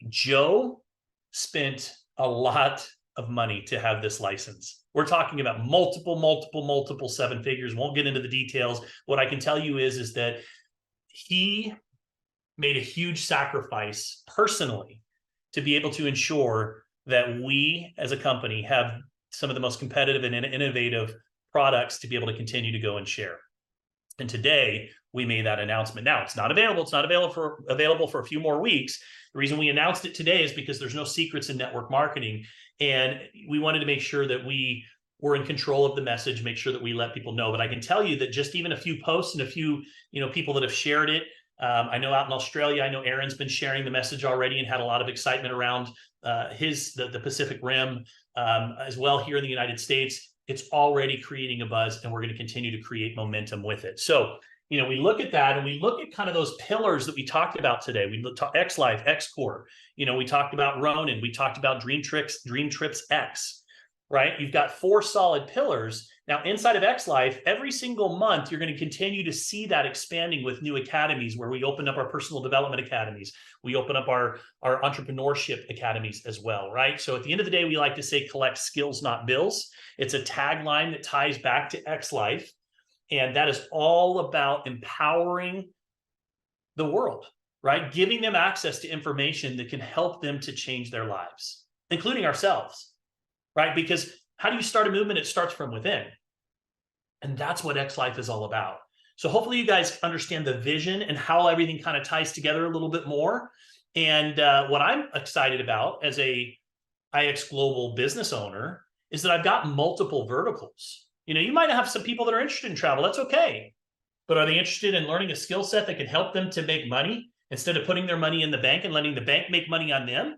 Joe spent a lot of money to have this license. We're talking about multiple 7 figures. Won't get into the details. What I can tell you is that he made a huge sacrifice personally to be able to ensure that we as a company have some of the most competitive and innovative products to be able to continue to go and share. And today we made that announcement. Now it's not available. It's not available for a few more weeks. The reason we announced it today is because there's no secrets in network marketing. And we wanted to make sure that we were in control of the message, make sure that we let people know. But I can tell you that just even a few posts and a few, people that have shared it. I know out in Australia, I know Aaron's been sharing the message already and had a lot of excitement around the Pacific Rim, as well here in the United States. It's already creating a buzz, and we're going to continue to create momentum with it. So, we look at that and we look at kind of those pillars that we talked about today. We looked at X Life, X Core. We talked about Ronin. We talked about Dream Trips X, right? You've got 4 solid pillars. Now, inside of X Life, every single month, you're going to continue to see that expanding with new academies where we open up our personal development academies. We open up our entrepreneurship academies as well, right? So at the end of the day, we like to say collect skills, not bills. It's a tagline that ties back to X Life. And that is all about empowering the world, right? Giving them access to information that can help them to change their lives, including ourselves, right? Because how do you start a movement? It starts from within. And that's what X Life is all about. So hopefully you guys understand the vision and how everything kind of ties together a little bit more. And what I'm excited about as a IX Global business owner is that I've got multiple verticals. You might have some people that are interested in travel. That's okay. But are they interested in learning a skill set that can help them to make money instead of putting their money in the bank and letting the bank make money on them?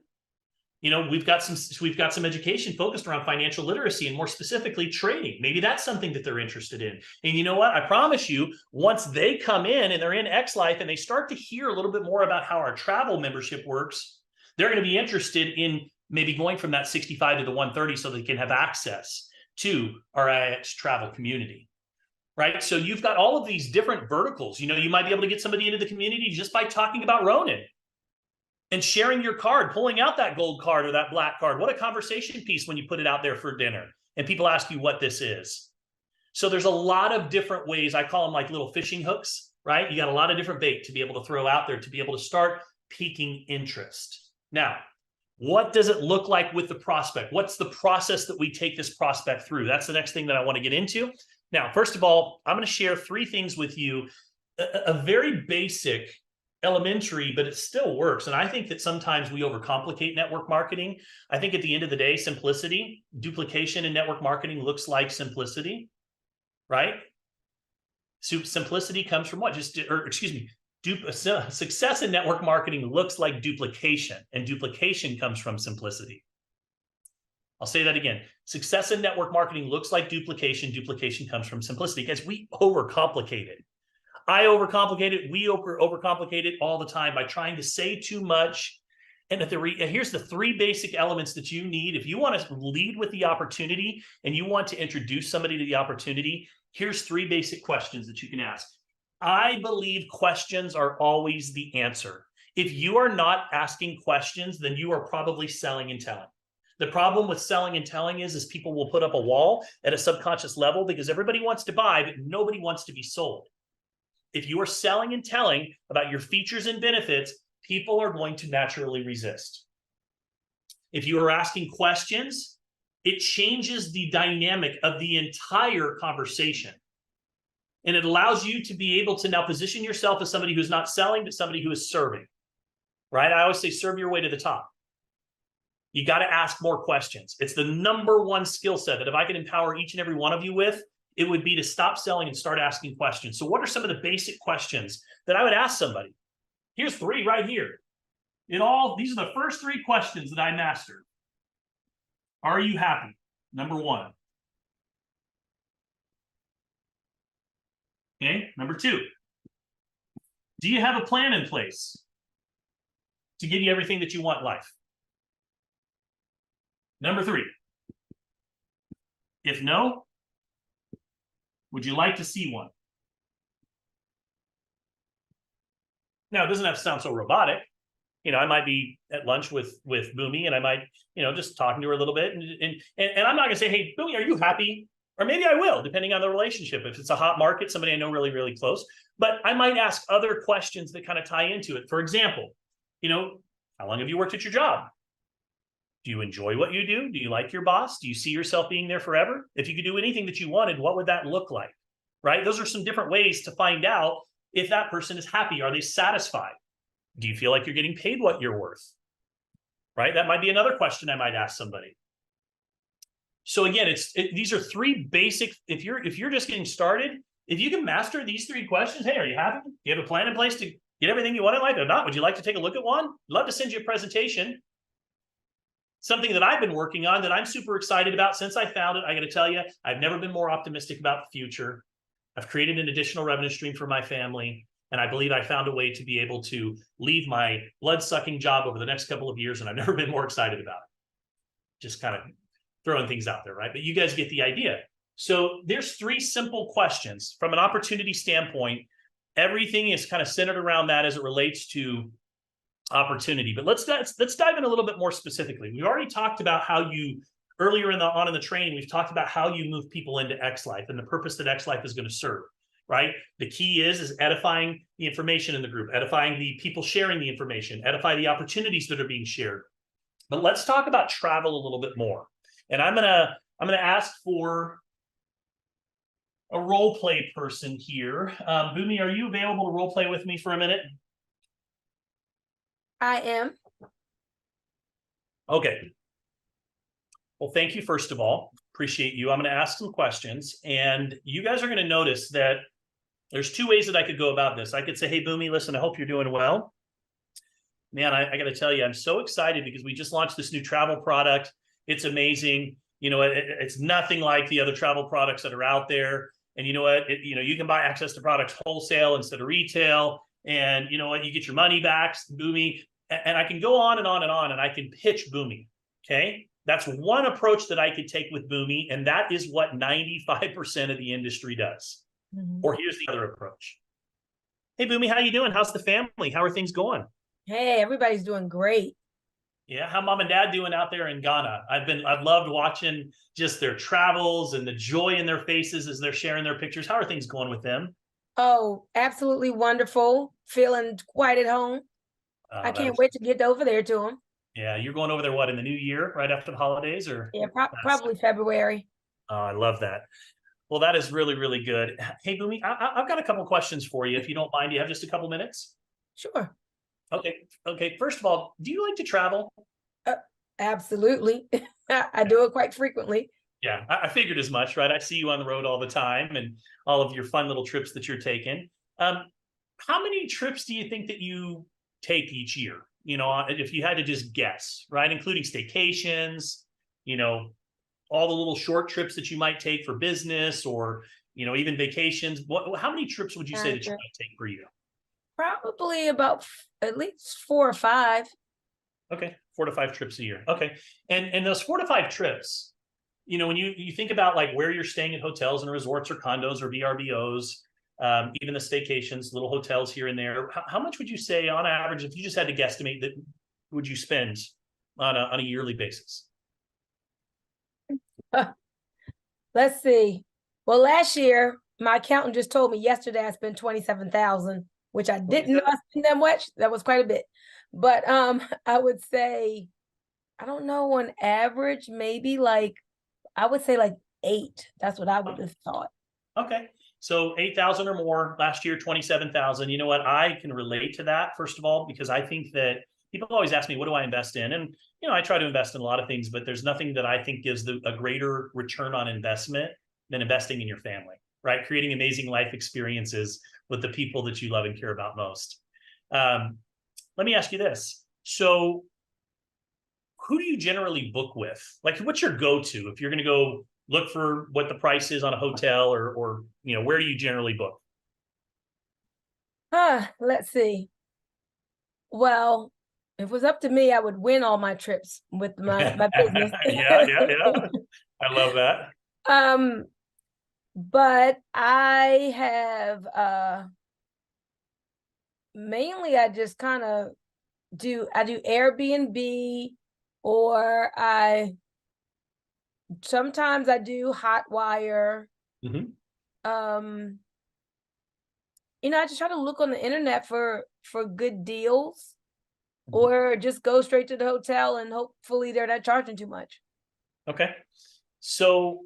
We've got some education focused around financial literacy and more specifically trading. Maybe that's something that they're interested in. And you know what? I promise you, once they come in and they're in X Life and they start to hear a little bit more about how our travel membership works, they're going to be interested in maybe going from that 65 to the 130 so they can have access to our IX travel community, right? So you've got all of these different verticals. You might be able to get somebody into the community just by talking about Ronin and sharing your card, pulling out that gold card or that black card. What a conversation piece when you put it out there for dinner and people ask you what this is. So there's a lot of different ways. I call them like little fishing hooks, right? You got a lot of different bait to be able to throw out there to be able to start piquing interest. Now, what does it look like with the prospect? What's the process that we take this prospect through? That's the next thing that I want to get into. Now, first of all, I'm going to share 3 things with you. A very basic elementary, but it still works. And I think that sometimes we overcomplicate network marketing. I think at the end of the day, simplicity, duplication in network marketing looks like simplicity, right? So simplicity comes from what? Success in network marketing looks like duplication, and duplication comes from simplicity. I'll say that again. Success in network marketing looks like duplication. Duplication comes from simplicity, because we overcomplicate it. I overcomplicate it. We overcomplicate it all the time by trying to say too much. And here's the three basic elements that you need. If you want to lead with the opportunity and you want to introduce somebody to the opportunity, here's three basic questions that you can ask. I believe questions are always the answer. If you are not asking questions, then you are probably selling and telling. The problem with selling and telling is people will put up a wall at a subconscious level because everybody wants to buy, but nobody wants to be sold. If you are selling and telling about your features and benefits, people are going to naturally resist. If you are asking questions, it changes the dynamic of the entire conversation. And it allows you to be able to now position yourself as somebody who's not selling, but somebody who is serving, right? I always say, serve your way to the top. You got to ask more questions. It's the number one skill set that if I could empower each and every one of you with, it would be to stop selling and start asking questions. So what are some of the basic questions that I would ask somebody? Here's three right here. These are the first three questions that I mastered. Are you happy? Number one. Okay, number two. Do you have a plan in place to give you everything that you want in life? Number three. If no, would you like to see one? Now, it doesn't have to sound so robotic. I might be at lunch with Boomy, and I might, just talking to her a little bit. And I'm not going to say, hey, Boomy, are you happy? Or maybe I will, depending on the relationship. If it's a hot market, somebody I know really, really close. But I might ask other questions that kind of tie into it. For example, how long have you worked at your job? Do you enjoy what you do? Do you like your boss? Do you see yourself being there forever? If you could do anything that you wanted, what would that look like? Right? Those are some different ways to find out if that person is happy. Are they satisfied? Do you feel like you're getting paid what you're worth? Right? That might be another question I might ask somebody. So again, these are three basic. If you're just getting started, if you can master these three questions, hey, are you happy? Do you have a plan in place to get everything you want in life? Or not? Would you like to take a look at one? I'd love to send you a presentation. Something that I've been working on that I'm super excited about since I found it. I got to tell you, I've never been more optimistic about the future. I've created an additional revenue stream for my family. And I believe I found a way to be able to leave my blood-sucking job over the next couple of years. And I've never been more excited about it. Just kind of throwing things out there, right? But you guys get the idea. So there's three simple questions. From an opportunity standpoint, everything is kind of centered around that as it relates to opportunity. But let's dive in a little bit more specifically. We've already talked about how you, earlier in the training, we've talked about how you move people into X Life and the purpose that X Life is going to serve. Right? The key is edifying the information in the group, edifying the people sharing the information, edify the opportunities that are being shared. But let's talk about travel a little bit more. And I'm gonna ask for a role play person here. Boomy, are you available to role play with me for a minute? I am. Okay. Well, thank you, first of all. Appreciate you. I'm going to ask some questions, and you guys are going to notice that there's two ways that I could go about this. I could say, hey, Boomy, listen, I hope you're doing well. Man, I got to tell you, I'm so excited because we just launched this new travel product. It's amazing. It's nothing like the other travel products that are out there. And you know what? You can buy access to products wholesale instead of retail. And you know what? You get your money back, Boomy. And I can go on and on and on, and I can pitch Boomy. Okay? That's one approach that I could take with Boomy, and that is what 95% of the industry does. Mm-hmm. Or here's the other approach. Hey, Boomy, how you doing? How's the family? How are things going? Hey, everybody's doing great. Yeah, how mom and dad doing out there in Ghana? I've loved watching just their travels and the joy in their faces as they're sharing their pictures. How are things going with them? Oh, absolutely wonderful. Feeling quite at home. I can't wait to get over there to them. Yeah, you're going over there, what, in the new year, right after the holidays? Or yeah, probably February. Oh, I love that. Well, that is really, really good. Hey, Boomy, I've got a couple questions for you, if you don't mind. Do you have just a couple minutes? Sure. Okay. First of all, do you like to travel? Absolutely. I do it quite frequently. Yeah, I figured as much, right? I see you on the road all the time and all of your fun little trips that you're taking. How many trips do you think that you take each year? If you had to just guess, right? Including staycations, all the little short trips that you might take for business or, even vacations. How many trips would you say that you might take per year? Probably about at least 4 or 5. Okay, 4 to 5 trips a year. Okay, and those 4 to 5 trips, when you think about like where you're staying in hotels and resorts or condos or VRBOs, even the staycations, little hotels here and there, how much would you say on average, if you just had to guesstimate, that would you spend on a yearly basis? Let's see. Well, last year, my accountant just told me yesterday I spent 27,000, which I didn't know I spent that much. That was quite a bit. But I would say, I don't know, on average, maybe I would say 8. That's what I would have thought. Okay. So 8,000 or more last year, 27,000. You know what? I can relate to that, first of all, because I think that people always ask me, what do I invest in? And, I try to invest in a lot of things, but there's nothing that I think gives a greater return on investment than investing in your family, right? Creating amazing life experiences with the people that you love and care about most. Let me ask you this. So who do you generally book with? Like, what's your go-to if you're going to go look for what the price is on a hotel or where do you generally book? Let's see. Well, if it was up to me, I would win all my trips with my business. Yeah. I love that. But I have mainly I just kind of do Airbnb, or sometimes I do Hotwire. I just try to look on the internet for good deals, or just go straight to the hotel and hopefully they're not charging too much. Okay. So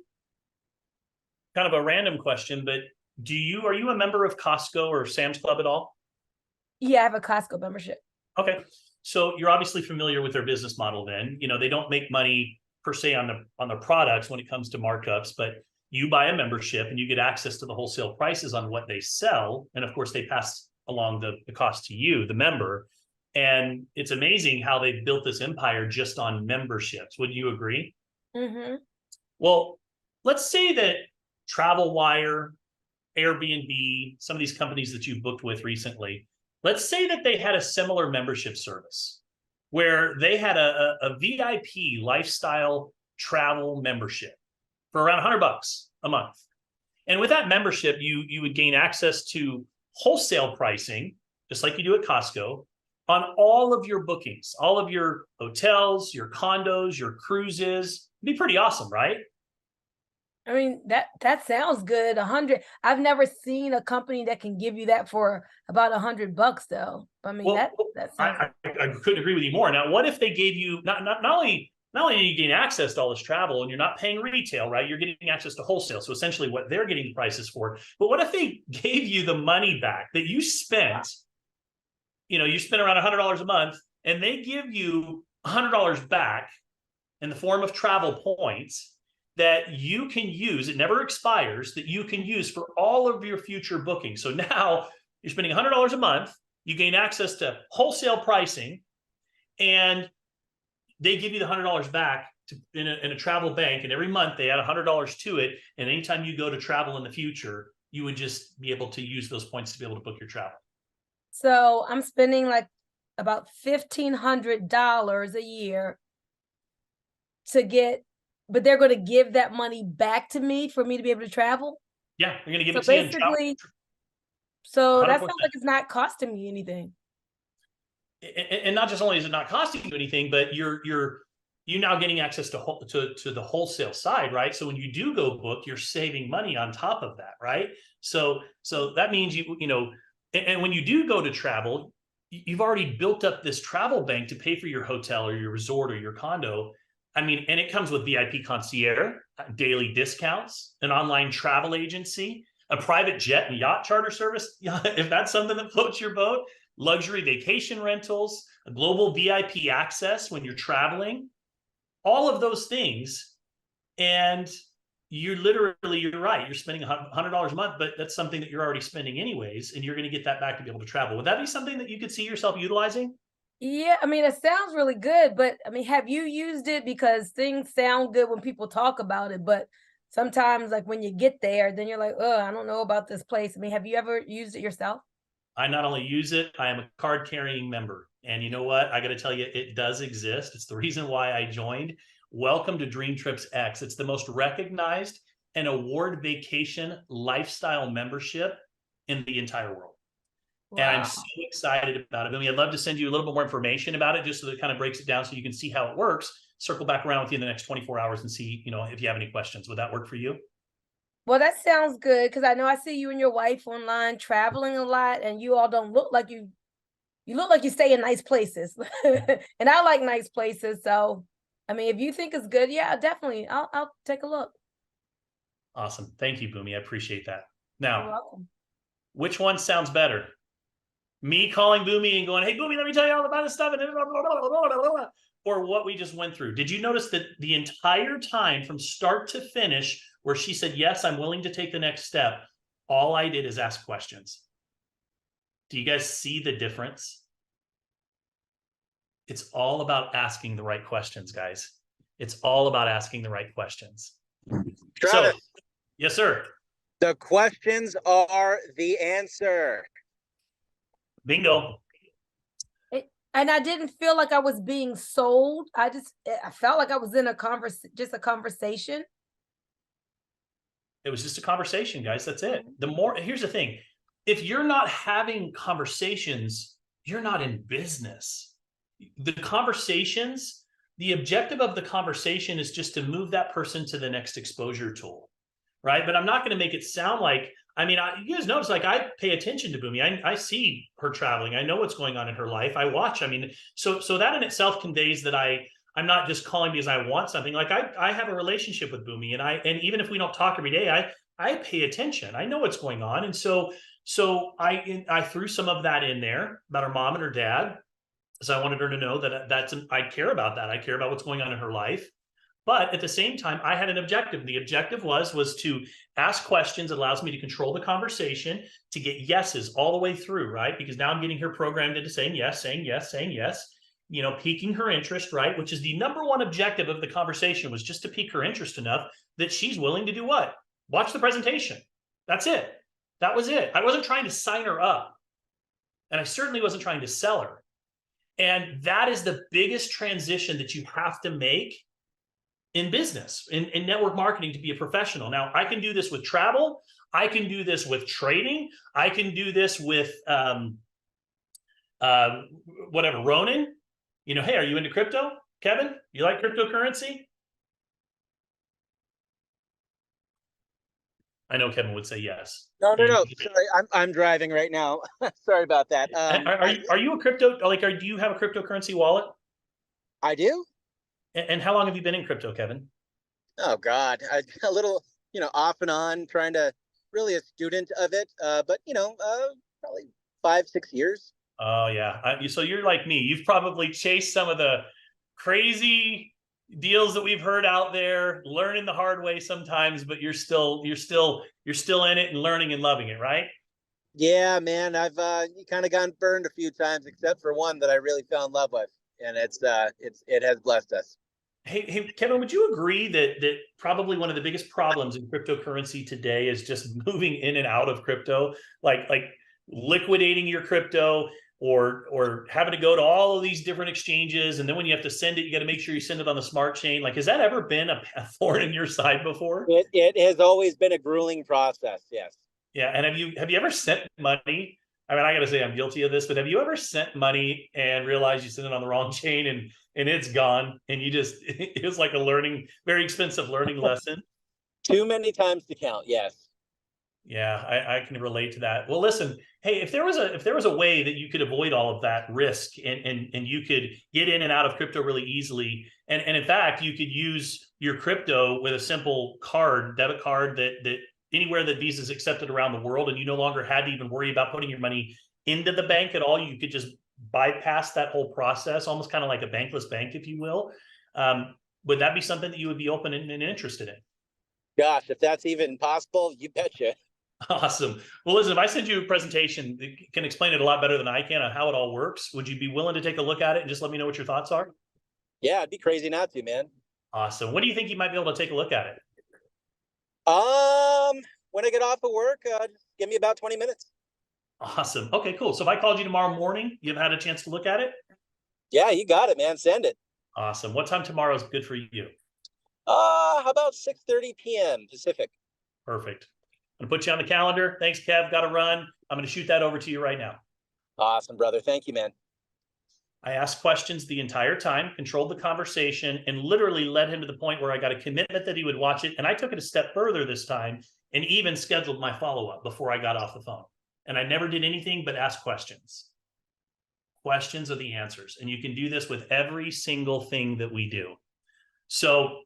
kind of a random question, but are you a member of Costco or Sam's Club at all? Yeah, I have a Costco membership. Okay. So you're obviously familiar with their business model then. They don't make money per se on the products when it comes to markups, but you buy a membership and you get access to the wholesale prices on what they sell. And of course, they pass along the cost to you, the member. And it's amazing how they've built this empire just on memberships. Would you agree? Mm-hmm. Well, let's say that TravelWire, Airbnb, some of these companies that you've booked with recently, let's say that they had a similar membership service where they had a VIP lifestyle travel membership for around $100 a month. And with that membership, you would gain access to wholesale pricing, just like you do at Costco, on all of your bookings, all of your hotels, your condos, your cruises. It'd be pretty awesome, right? I mean, that sounds good. 100. I've never seen a company that can give you that for about $100 though. I mean, that sounds. I couldn't agree with you more. Now, what if they gave you not only do you gain access to all this travel and you're not paying retail, right? You're getting access to wholesale. So essentially what they're getting prices for. But what if they gave you the money back that you spent? You spend around $100 a month and they give you $100 back in the form of travel points that you can use. It never expires, that you can use for all of your future bookings. So now you're spending $100 a month, you gain access to wholesale pricing, and they give you the $100 back in a travel bank, and every month they add $100 to it. And anytime you go to travel in the future, you would just be able to use those points to be able to book your travel. So I'm spending about $1,500 a year to get, but they're going to give that money back to me for me to be able to travel. Yeah, they're going to give it to basically, you. So 100%. That sounds like it's not costing me anything. And not just only is it not costing you anything, but you're now getting access to the wholesale side, right? So when you do go book, you're saving money on top of that, right? So that means and when you do go to travel, you've already built up this travel bank to pay for your hotel or your resort or your condo. I mean, and it comes with VIP concierge, daily discounts, an online travel agency, a private jet and yacht charter service, if that's something that floats your boat. luxury vacation rentals, a global VIP access when you're traveling, all of those things. And you're right. You're spending $100 a month, but that's something that you're already spending anyways, and you're going to get that back to be able to travel. Would that be something that you could see yourself utilizing? Yeah, I mean, it sounds really good, but I mean, have you used it? Because things sound good when people talk about it, but sometimes like when you get there, then you're like, oh, I don't know about this place. I mean, have you ever used it yourself? I not only use it, I am a card carrying member. And you know what? I got to tell you, it does exist. It's the reason why I joined. Welcome to Dream Trips X. It's the most recognized and award vacation lifestyle membership in the entire world. Wow. And I'm so excited about it. I mean, I'd love to send you a little bit more information about it, just so that it kind of breaks it down so you can see how it works. Circle back around with you in the next 24 hours and see, if you have any questions. Would that work for you? Well, that sounds good, because I know I see you and your wife online traveling a lot, and you all don't look like you look like you stay in nice places. And I like nice places. So, I mean, if you think it's good, yeah, definitely. I'll take a look. Awesome. Thank you, Boomy. I appreciate that. You're Now, welcome. which one sounds better? Me calling Boomy and going, hey, Boomy, let me tell you all about this stuff, and or what we just went through. Did you notice that the entire time from start to finish, where she said, yes, I'm willing to take the next step, all I did is ask questions? Do you guys see the difference? It's all about asking the right questions, guys. It's all about asking the right questions. Travis, So, yes, sir. the questions are the answer. Bingo. And I didn't feel like I was being sold. I felt like I was in a conversation. It was just a conversation, guys. That's it. Here's the thing. If you're not having conversations, you're not in business. The conversations, the objective of the conversation is just to move that person to the next exposure tool, right? But I'm not going to make it sound like, you guys notice, like, I pay attention to Boomy. I see her traveling. I know what's going on in her life. I watch. So that in itself conveys that I'm not just calling because I want something. Like, I have a relationship with Boomy, and even if we don't talk every day, I pay attention. I know what's going on. And so I threw some of that in there about her mom and her dad. So I wanted her to know that I care about that. I care about what's going on in her life. But at the same time, I had an objective. The objective was to ask questions that allows me to control the conversation, to get yeses all the way through, right? Because now I'm getting her programmed into saying yes, saying yes, saying yes, piquing her interest, right? Which is the number one objective of the conversation, was just to pique her interest enough that she's willing to do what? Watch the presentation. That's it. That was it. I wasn't trying to sign her up. And I certainly wasn't trying to sell her. And that is the biggest transition that you have to make in business, in network marketing, to be a professional. Now, I can do this with travel. I can do this with trading. I can do this with whatever, Ronan. Hey, are you into crypto? Kevin, you like cryptocurrency? I know Kevin would say yes. No. Sorry, I'm driving right now. Sorry about that. Are you a crypto? Do you have a cryptocurrency wallet? I do. And how long have you been in crypto, Kevin? Oh God, a little, off and on, trying to really a student of it. But probably 5-6 years. Oh yeah. So you're like me. You've probably chased some of the crazy deals that we've heard out there, learning the hard way sometimes, but you're still in it and learning and loving it, right? Yeah, man. I've kind of gotten burned a few times, except for one that I really fell in love with, and it has blessed us. Hey, Kevin, would you agree that probably one of the biggest problems in cryptocurrency today is just moving in and out of crypto, like liquidating your crypto, or having to go to all of these different exchanges, and then when you have to send it, you got to make sure you send it on the smart chain. Like, has that ever been a thorn in your side before? It has always been a grueling process. Yes. Yeah, and have you ever sent money? I got to say I'm guilty of this, but have you ever sent money and realized you sent it on the wrong chain and it's gone, and it was like a very expensive learning lesson? Too many times to count. Yes. Yeah, I can relate to that. Well, listen, hey, if there was a way that you could avoid all of that risk, and you could get in and out of crypto really easily, and in fact, you could use your crypto with a simple debit card that anywhere that Visa is accepted around the world, and you no longer had to even worry about putting your money into the bank at all, you could just bypass that whole process, almost kind of like a bankless bank, if you will. Would that be something that you would be open and interested in? Gosh, if that's even possible, you betcha. Awesome. Well, listen, if I send you a presentation that can explain it a lot better than I can on how it all works, would you be willing to take a look at it and just let me know what your thoughts are? Yeah, it'd be crazy not to, man. Awesome. When do you think you might be able to take a look at it? When I get off of work, give me about 20 minutes. Awesome. Okay, cool. So if I called you tomorrow morning, you've had a chance to look at it? Yeah, you got it, man. Send it. Awesome. What time tomorrow is good for you? How about 6:30 p.m. Pacific? Perfect. I'm gonna put you on the calendar. Thanks, Kev. Got to run. I'm gonna shoot that over to you right now. Awesome, brother. Thank you, man. I asked questions the entire time, controlled the conversation, and literally led him to the point where I got a commitment that he would watch it. And I took it a step further this time and even scheduled my follow-up before I got off the phone. And I never did anything but ask questions. Questions are the answers. And you can do this with every single thing that we do. So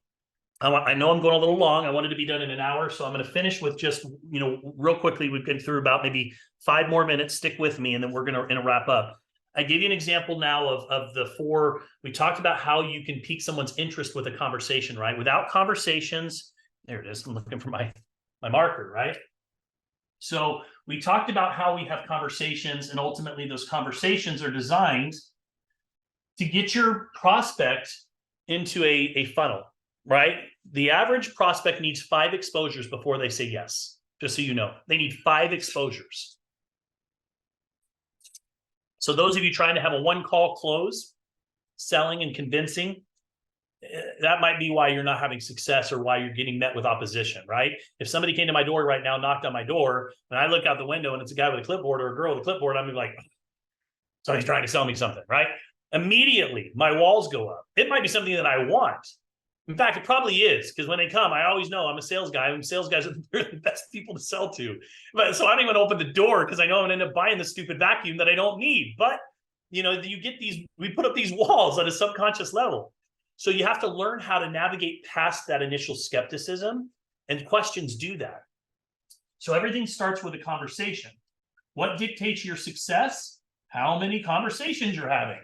I know I'm going a little long. I wanted to be done in an hour. So I'm going to finish with just, real quickly, we've been through about maybe 5 more minutes. Stick with me, and then we're going to wrap up. I gave you an example now of the 4. We talked about how you can pique someone's interest with a conversation, right? Without conversations, there it is. I'm looking for my marker, right? So we talked about how we have conversations, and ultimately those conversations are designed to get your prospect into a funnel, right? The average prospect needs 5 exposures before they say yes, just so you know. They need 5 exposures. So those of you trying to have a 1-call close, selling and convincing, that might be why you're not having success or why you're getting met with opposition, right? If somebody came to my door right now, knocked on my door, and I look out the window and it's a guy with a clipboard or a girl with a clipboard, I'm like, so he's trying to sell me something, right? Immediately, my walls go up. It might be something that I want. In fact, it probably is, because when they come, I always know I'm a sales guy, and sales guys are the best people to sell to. But so I don't even open the door because I know I'm going to end up buying the stupid vacuum that I don't need. But, you get these, we put up these walls at a subconscious level. So you have to learn how to navigate past that initial skepticism, and questions do that. So everything starts with a conversation. What dictates your success? How many conversations you're having.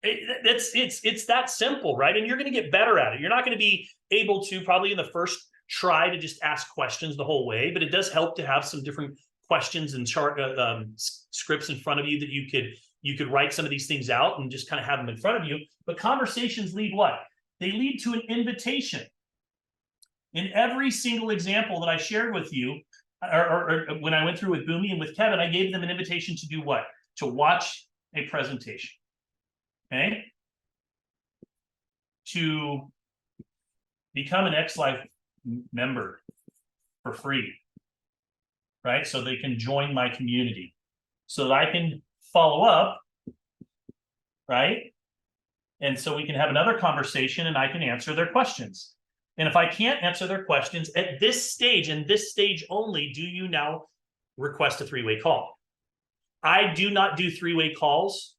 It's that simple, right? And you're going to get better at it. You're not going to be able to probably in the first try to just ask questions the whole way, but it does help to have some different questions and scripts in front of you that you could write some of these things out and just kind of have them in front of you. But conversations lead what? They lead to an invitation. In every single example that I shared with you, or when I went through with Boomy and with Kevin, I gave them an invitation to do what? To watch a presentation. Okay? To become an X-Life member for free, right? So they can join my community, so that I can follow up, right? And so we can have another conversation and I can answer their questions. And if I can't answer their questions at this stage, and this stage only, do you now request a 3-way call? I do not do 3-way calls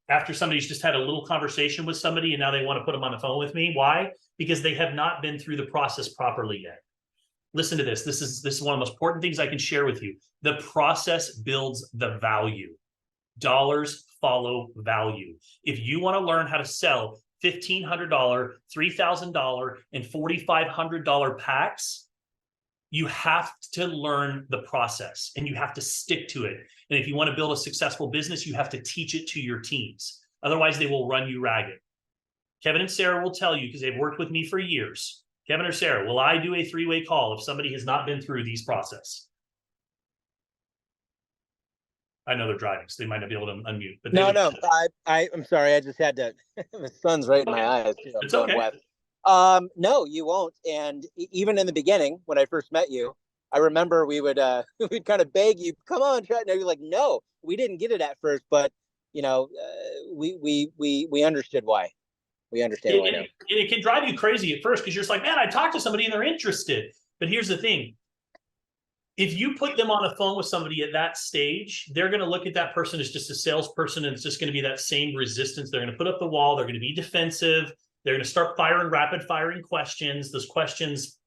after somebody's just had a little conversation with somebody and now they want to put them on the phone with me. Why? Because they have not been through the process properly yet. Listen to this. This is one of the most important things I can share with you. The process builds the value. Dollars follow value. If you want to learn how to sell $1,500, $3,000, and $4,500 packs, you have to learn the process and you have to stick to it. And if you want to build a successful business, you have to teach it to your teams. Otherwise, they will run you ragged. Kevin and Sarah will tell you, because they've worked with me for years. Kevin or Sarah, will I do a 3-way call if somebody has not been through these process? I know they're driving, so they might not be able to unmute. But No. I'm sorry. I just had to. The sun's right in my eyes. It's okay. West. No, you won't. And even in the beginning, when I first met you, I remember we would we'd kind of beg you, come on, try it. And you're like, no, we didn't get it at first, but we understood why. We understand why now. It can drive you crazy at first because you're just like, man, I talked to somebody and they're interested. But here's the thing. If you put them on the phone with somebody at that stage, they're going to look at that person as just a salesperson, and it's just going to be that same resistance. They're going to put up the wall. They're going to be defensive. They're going to start rapid firing questions. Those questions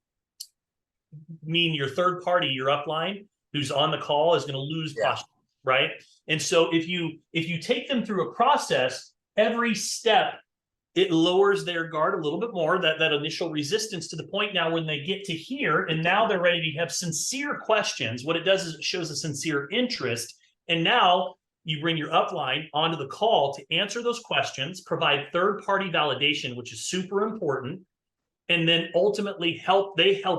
mean your third party, your upline, who's on the call is going to lose posture, right? And so if you take them through a process, every step, it lowers their guard a little bit more, that initial resistance, to the point now when they get to here, and now they're ready to have sincere questions. What it does is it shows a sincere interest. And now you bring your upline onto the call to answer those questions, provide third-party validation, which is super important, and then ultimately help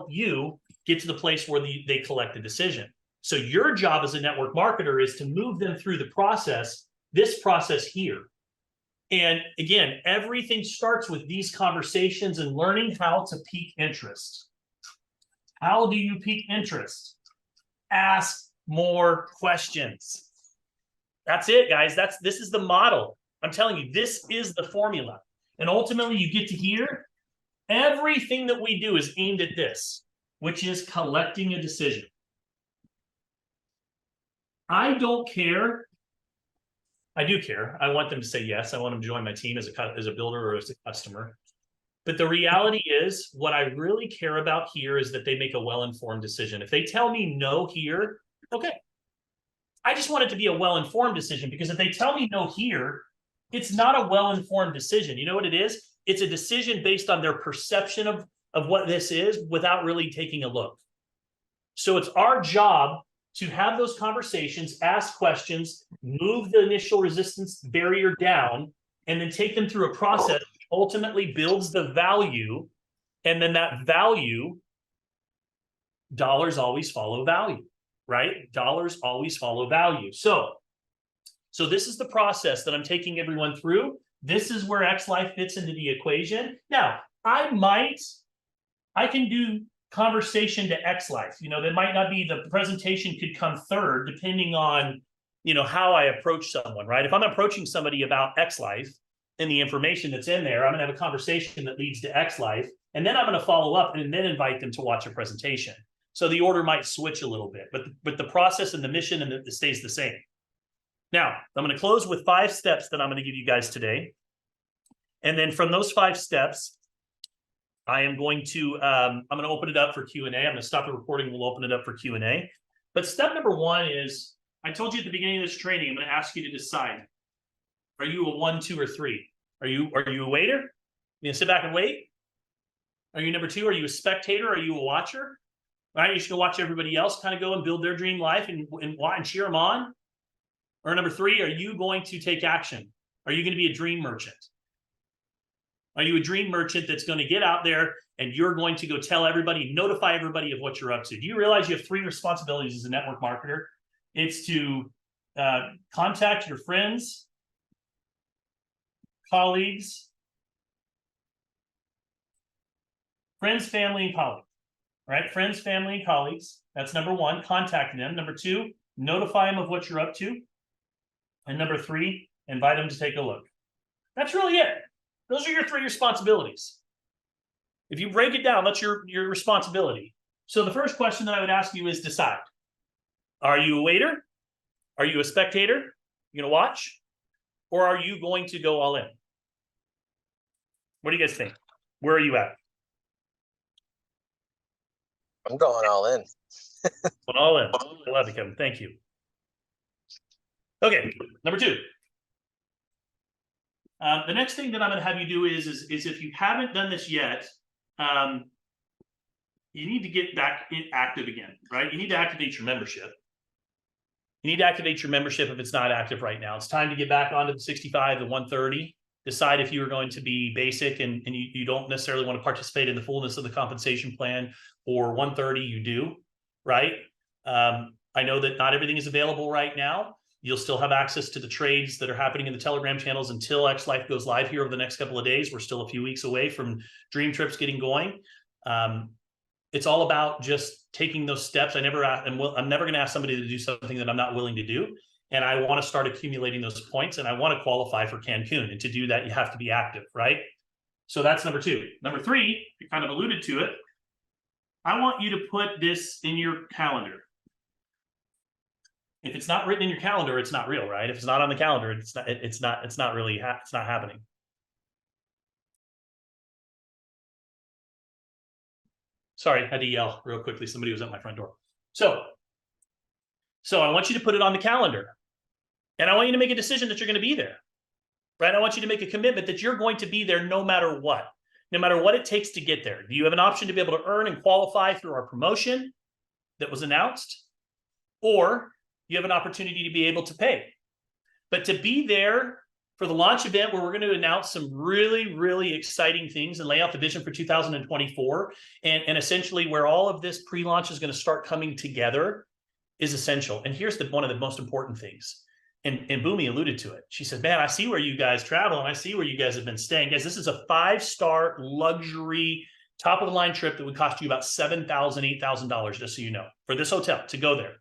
you get to the place where they collect a decision. So your job as a network marketer is to move them through the process, this process here. And again, everything starts with these conversations and learning how to pique interest. How do you pique interest? Ask more questions. That's it, guys. This is the model. I'm telling you, this is the formula. And ultimately, you get to hear everything that we do is aimed at this, which is collecting a decision. I don't care. I do care. I want them to say yes. I want them to join my team as a builder or as a customer. But the reality is, what I really care about here is that they make a well-informed decision. If they tell me no here, okay. I just want it to be a well-informed decision, because if they tell me no here, it's not a well-informed decision. You know what it is? It's a decision based on their perception of what this is without really taking a look. So it's our job to have those conversations, ask questions, move the initial resistance barrier down, and then take them through a process that ultimately builds the value. And then that value, dollars always follow value, right? Dollars always follow value. So this is the process that I'm taking everyone through. This is where XLife fits into the equation. Now, I can do conversation to XLife. That might not be, the presentation could come third, depending on, how I approach someone, right? If I'm approaching somebody about XLife and the information that's in there, I'm going to have a conversation that leads to XLife, and then I'm going to follow up and then invite them to watch a presentation. So the order might switch a little bit, but the process and the mission and it stays the same. Now, I'm going to close with 5 steps that I'm going to give you guys today. And then from those 5 steps, I am going to, I'm going to open it up for Q&A. I'm going to stop the recording. We'll open it up for Q&A. But step number 1 is, I told you at the beginning of this training, I'm going to ask you to decide. Are you a 1, 2, or 3? Are you a waiter? You going to sit back and wait? Are you number 2? Are you a spectator? Are you a watcher? Right? You should go watch everybody else kind of go and build their dream life and cheer them on. Or number 3, are you going to take action? Are you going to be a dream merchant? Are you a dream merchant that's going to get out there and you're going to go tell everybody, notify everybody of what you're up to? Do you realize you have 3 responsibilities as a network marketer? It's to contact your friends, colleagues, family, and colleagues, right? Friends, family, and colleagues. That's number 1, contact them. Number 2, notify them of what you're up to. And number 3, invite them to take a look. That's really it. Those are your 3 responsibilities. If you break it down, that's your responsibility. So the first question that I would ask you is decide. Are you a waiter? Are you a spectator? You going to watch? Or are you going to go all in? What do you guys think? Where are you at? I'm going all in. Going all in. I love it, Kevin. Thank you. Okay, number 2. The next thing that I'm going to have you do is if you haven't done this yet, you need to get back active again, right? You need to activate your membership. You need to activate your membership if it's not active right now. It's time to get back onto the 65, the 130. Decide if you are going to be basic and you don't necessarily want to participate in the fullness of the compensation plan, or 130 you do, right? I know that not everything is available right now. You'll still have access to the trades that are happening in the Telegram channels until XLife goes live here over the next couple of days. We're still a few weeks away from Dream Trips getting going. It's all about just taking those steps. I'm never going to ask somebody to do something that I'm not willing to do. And I want to start accumulating those points, and I want to qualify for Cancun. And to do that, you have to be active, right? So that's number 2. Number 3, you kind of alluded to it. I want you to put this in your calendar. If it's not written in your calendar, it's not real, right? If it's not on the calendar, it's not happening. Sorry, I had to yell real quickly. Somebody was at my front door. So So I want you to put it on the calendar. And I want you to make a decision that you're going to be there, right? I want you to make a commitment that you're going to be there no matter what it takes to get there. Do you have an option to be able to earn and qualify through our promotion that was announced? Or you have an opportunity to be able to pay. But to be there for the launch event where we're going to announce some really, really exciting things and lay out the vision for 2024 and essentially where all of this pre-launch is going to start coming together is essential. And here's one of the most important things. And Boomi alluded to it. She said, man, I see where you guys travel and I see where you guys have been staying. Guys, this is a 5-star luxury top of the line trip that would cost you about $7,000, $8,000, just so you know, for this hotel to go there.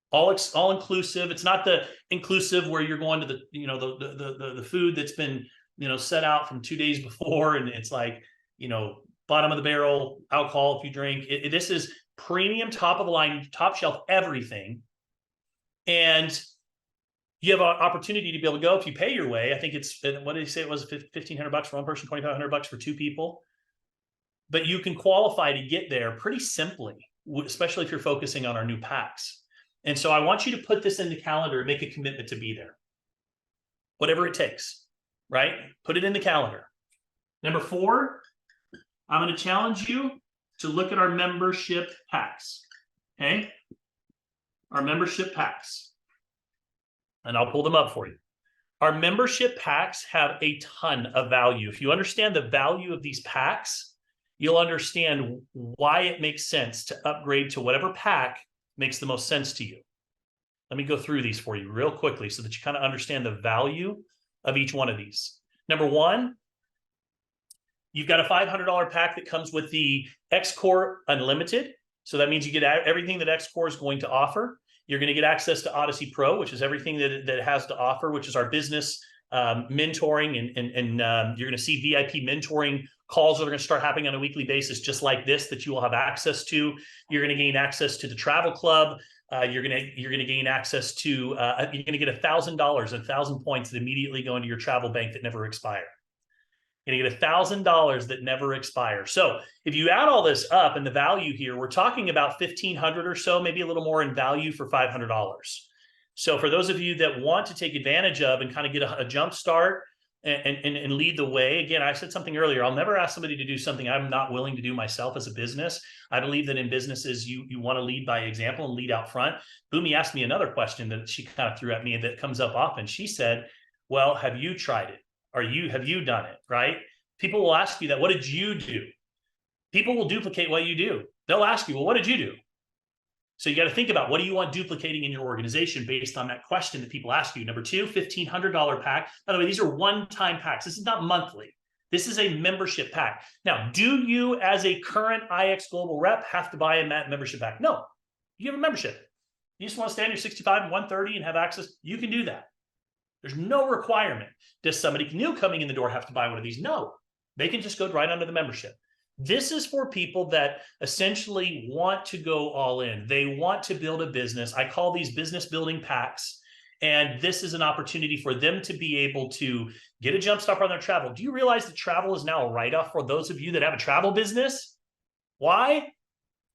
All inclusive. It's not the inclusive where you're going to the, you know, the food that's been, you know, set out from 2 days before. And it's like, you know, bottom of the barrel alcohol if you drink. This is premium, top of the line, top shelf, everything. And you have an opportunity to be able to go if you pay your way. I think it's, what did he say? It was $1,500 for one person, $2,500 for 2 people. But you can qualify to get there pretty simply, especially if you're focusing on our new packs. And so I want you to put this in the calendar and make a commitment to be there. Whatever it takes, right? Put it in the calendar. Number 4, I'm going to challenge you to look at our membership packs. Okay? Our membership packs. And I'll pull them up for you. Our membership packs have a ton of value. If you understand the value of these packs, you'll understand why it makes sense to upgrade to whatever pack makes the most sense to you. Let me go through these for you real quickly so that you kind of understand the value of each one of these. Number 1, you've got a $500 pack that comes with the X-Core Unlimited. So that means you get everything that X-Core is going to offer. You're going to get access to Odyssey Pro, which is everything that it has to offer, which is our business mentoring. And you're going to see VIP mentoring calls that are going to start happening on a weekly basis, just like this, that you will have access to. You're going to gain access to the travel club. You're going to gain access to, you're going to get $1,000, 1,000 points that immediately go into your travel bank that never expire. You're going to get $1,000 that never expire. So if you add all this up and the value here, we're talking about $1,500 or so, maybe a little more in value for $500. So for those of you that want to take advantage of and kind of get a jump start and lead the way, again, I said something earlier, I'll never ask somebody to do something I'm not willing to do myself as a business. I believe that in businesses, you want to lead by example and lead out front. Boomi asked me another question that she kind of threw at me that comes up often. She said, well, have you tried it? Have you done it, right? People will ask you that. What did you do? People will duplicate what you do. They'll ask you, well, what did you do? So you got to think about, what do you want duplicating in your organization based on that question that people ask you. Number 2, $1,500 pack. By the way, these are one-time packs. This is not monthly. This is a membership pack. Now, do you as a current IX Global rep have to buy a membership pack? No, you have a membership. You just want to stay on your 65 and 130 and have access. You can do that. There's no requirement. Does somebody new coming in the door have to buy one of these? No, they can just go right under the membership. This is for people that essentially want to go all in. They want to build a business. I call these business building packs. And this is an opportunity for them to be able to get a jump start on their travel. Do you realize that travel is now a write-off for those of you that have a travel business? Why?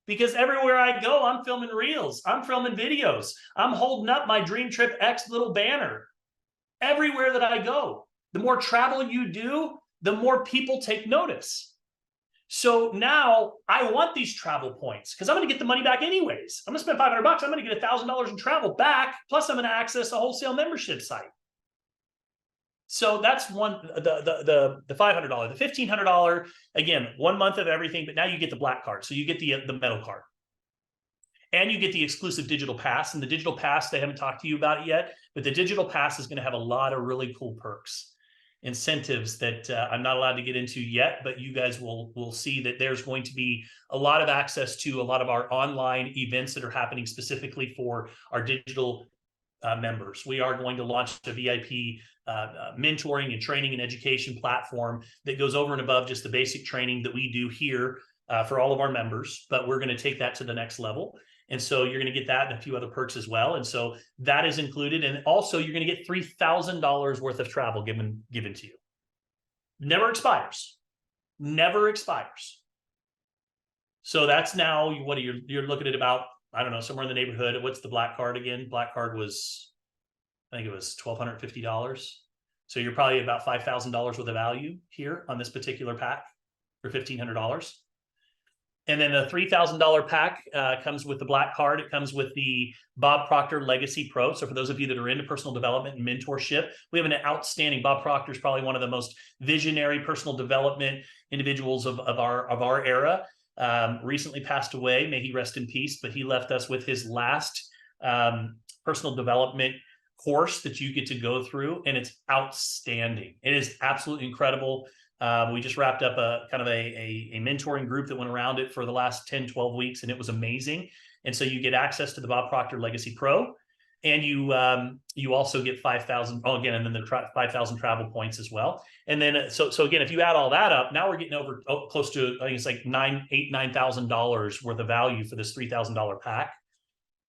Because everywhere I go, I'm filming reels. I'm filming videos. I'm holding up my Dream Trip X little banner. Everywhere that I go, the more travel you do, the more people take notice. So now I want these travel points because I'm going to get the money back anyways. I'm going to spend $500. I'm going to get $1,000 in travel back. Plus I'm going to access a wholesale membership site. So that's one, the $500, the $1,500, again, 1 month of everything, but now you get the black card. So you get the metal card. And you get the exclusive digital pass. And the digital pass, they haven't talked to you about it yet, but the digital pass is going to have a lot of really cool perks, incentives that I'm not allowed to get into yet, but you guys will see that there's going to be a lot of access to a lot of our online events that are happening specifically for our digital members. We are going to launch a VIP mentoring and training and education platform that goes over and above just the basic training that we do here for all of our members, but we're going to take that to the next level. And so you're going to get that and a few other perks as well. And so that is included. And also you're going to get $3,000 worth of travel given to you. Never expires. Never expires. So that's now, you're looking at about I don't know, somewhere in the neighborhood. What's the black card again? Black card was, I think it was $1,250. So you're probably about $5,000 worth of value here on this particular pack for $1,500. And then the $3,000 pack comes with the black card. It comes with the Bob Proctor Legacy Pro. So for those of you that are into personal development and mentorship, we have an outstanding, Bob Proctor is probably one of the most visionary personal development individuals of our era. Recently passed away, may he rest in peace, but he left us with his last personal development course that you get to go through, and it's outstanding. It is absolutely incredible. We just wrapped up a kind of a mentoring group that went around it for the last 10, 12 weeks, and it was amazing. And so you get access to the Bob Proctor Legacy Pro, and you also get 5,000, again, and then the 5,000 travel points as well. And then, so again, if you add all that up, now we're getting over close to, I think it's like $9,000 worth of value for this $3,000 pack.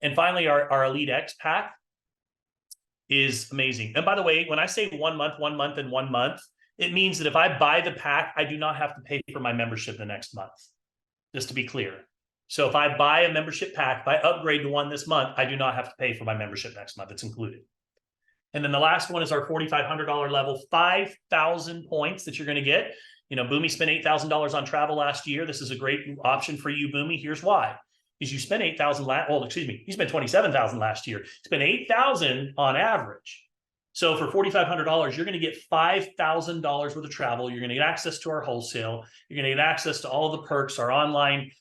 And finally, our Elite X pack is amazing. And by the way, when I say 1 month, 1 month, and 1 month, it means that if I buy the pack, I do not have to pay for my membership the next month, just to be clear. So if I buy a membership pack, if I upgrade to one this month, I do not have to pay for my membership next month. It's included. And then the last one is our $4,500 level, 5,000 points that you're going to get. You know, Boomy spent $8,000 on travel last year. This is a great option for you, Boomy. Here's why. Because you spent $8,000, you spent $27,000 last year. You spent $8,000 on average. So for $4,500, you're going to get $5,000 worth of travel. You're going to get access to our wholesale. You're going to get access to all of the perks, our online,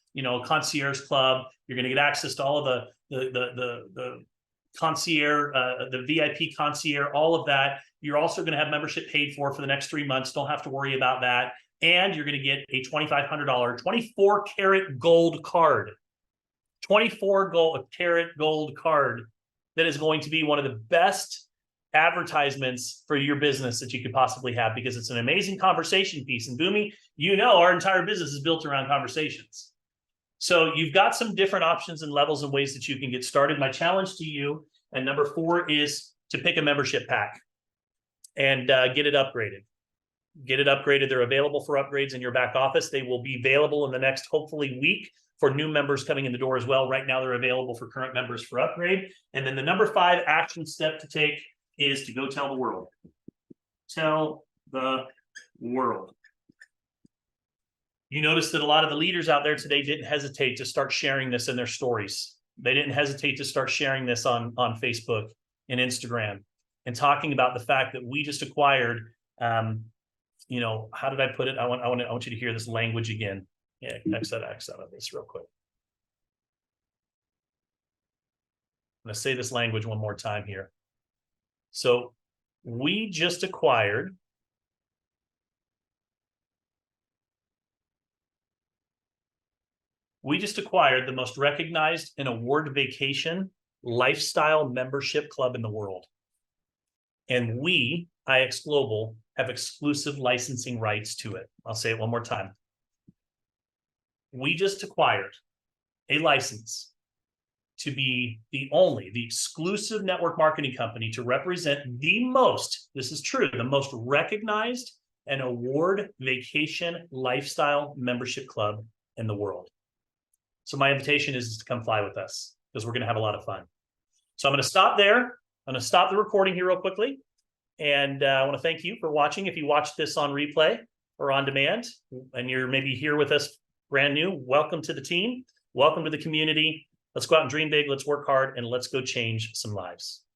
concierge club. You're going to get access to all of the concierge, the VIP concierge, all of that. You're also going to have membership paid for the next 3 months. Don't have to worry about that. And you're going to get a $2,500 24 karat gold card. 24 karat gold card that is going to be one of the best advertisements for your business that you could possibly have, because it's an amazing conversation piece. And Boomy, our entire business is built around conversations. So you've got some different options and levels and ways that you can get started. My challenge to you, and number 4, is to pick a membership pack and get it upgraded. Get it upgraded. They're available for upgrades in your back office. They will be available in the next, hopefully, week for new members coming in the door as well. Right now, they're available for current members for upgrade. And then the number 5 action step to take is to go tell the world. Tell the world. You notice that a lot of the leaders out there today didn't hesitate to start sharing this in their stories. They didn't hesitate to start sharing this on Facebook and Instagram and talking about the fact that we just acquired, how did I put it? I want you to hear this language again. Yeah, X out of this real quick. I'm going to say this language one more time here. So we just acquired the most recognized and award vacation lifestyle membership club in the world. And we, IX Global, have exclusive licensing rights to it. I'll say it one more time. We just acquired a license to be the exclusive network marketing company to represent the most recognized and award vacation lifestyle membership club in the world. So my invitation is to come fly with us, because we're going to have a lot of fun. So I'm going to stop there. I'm going to stop the recording here real quickly. And I want to thank you for watching. If you watched this on replay or on demand, and you're maybe here with us brand new, welcome to the team. Welcome to the community. Let's go out and dream big. Let's work hard, and let's go change some lives.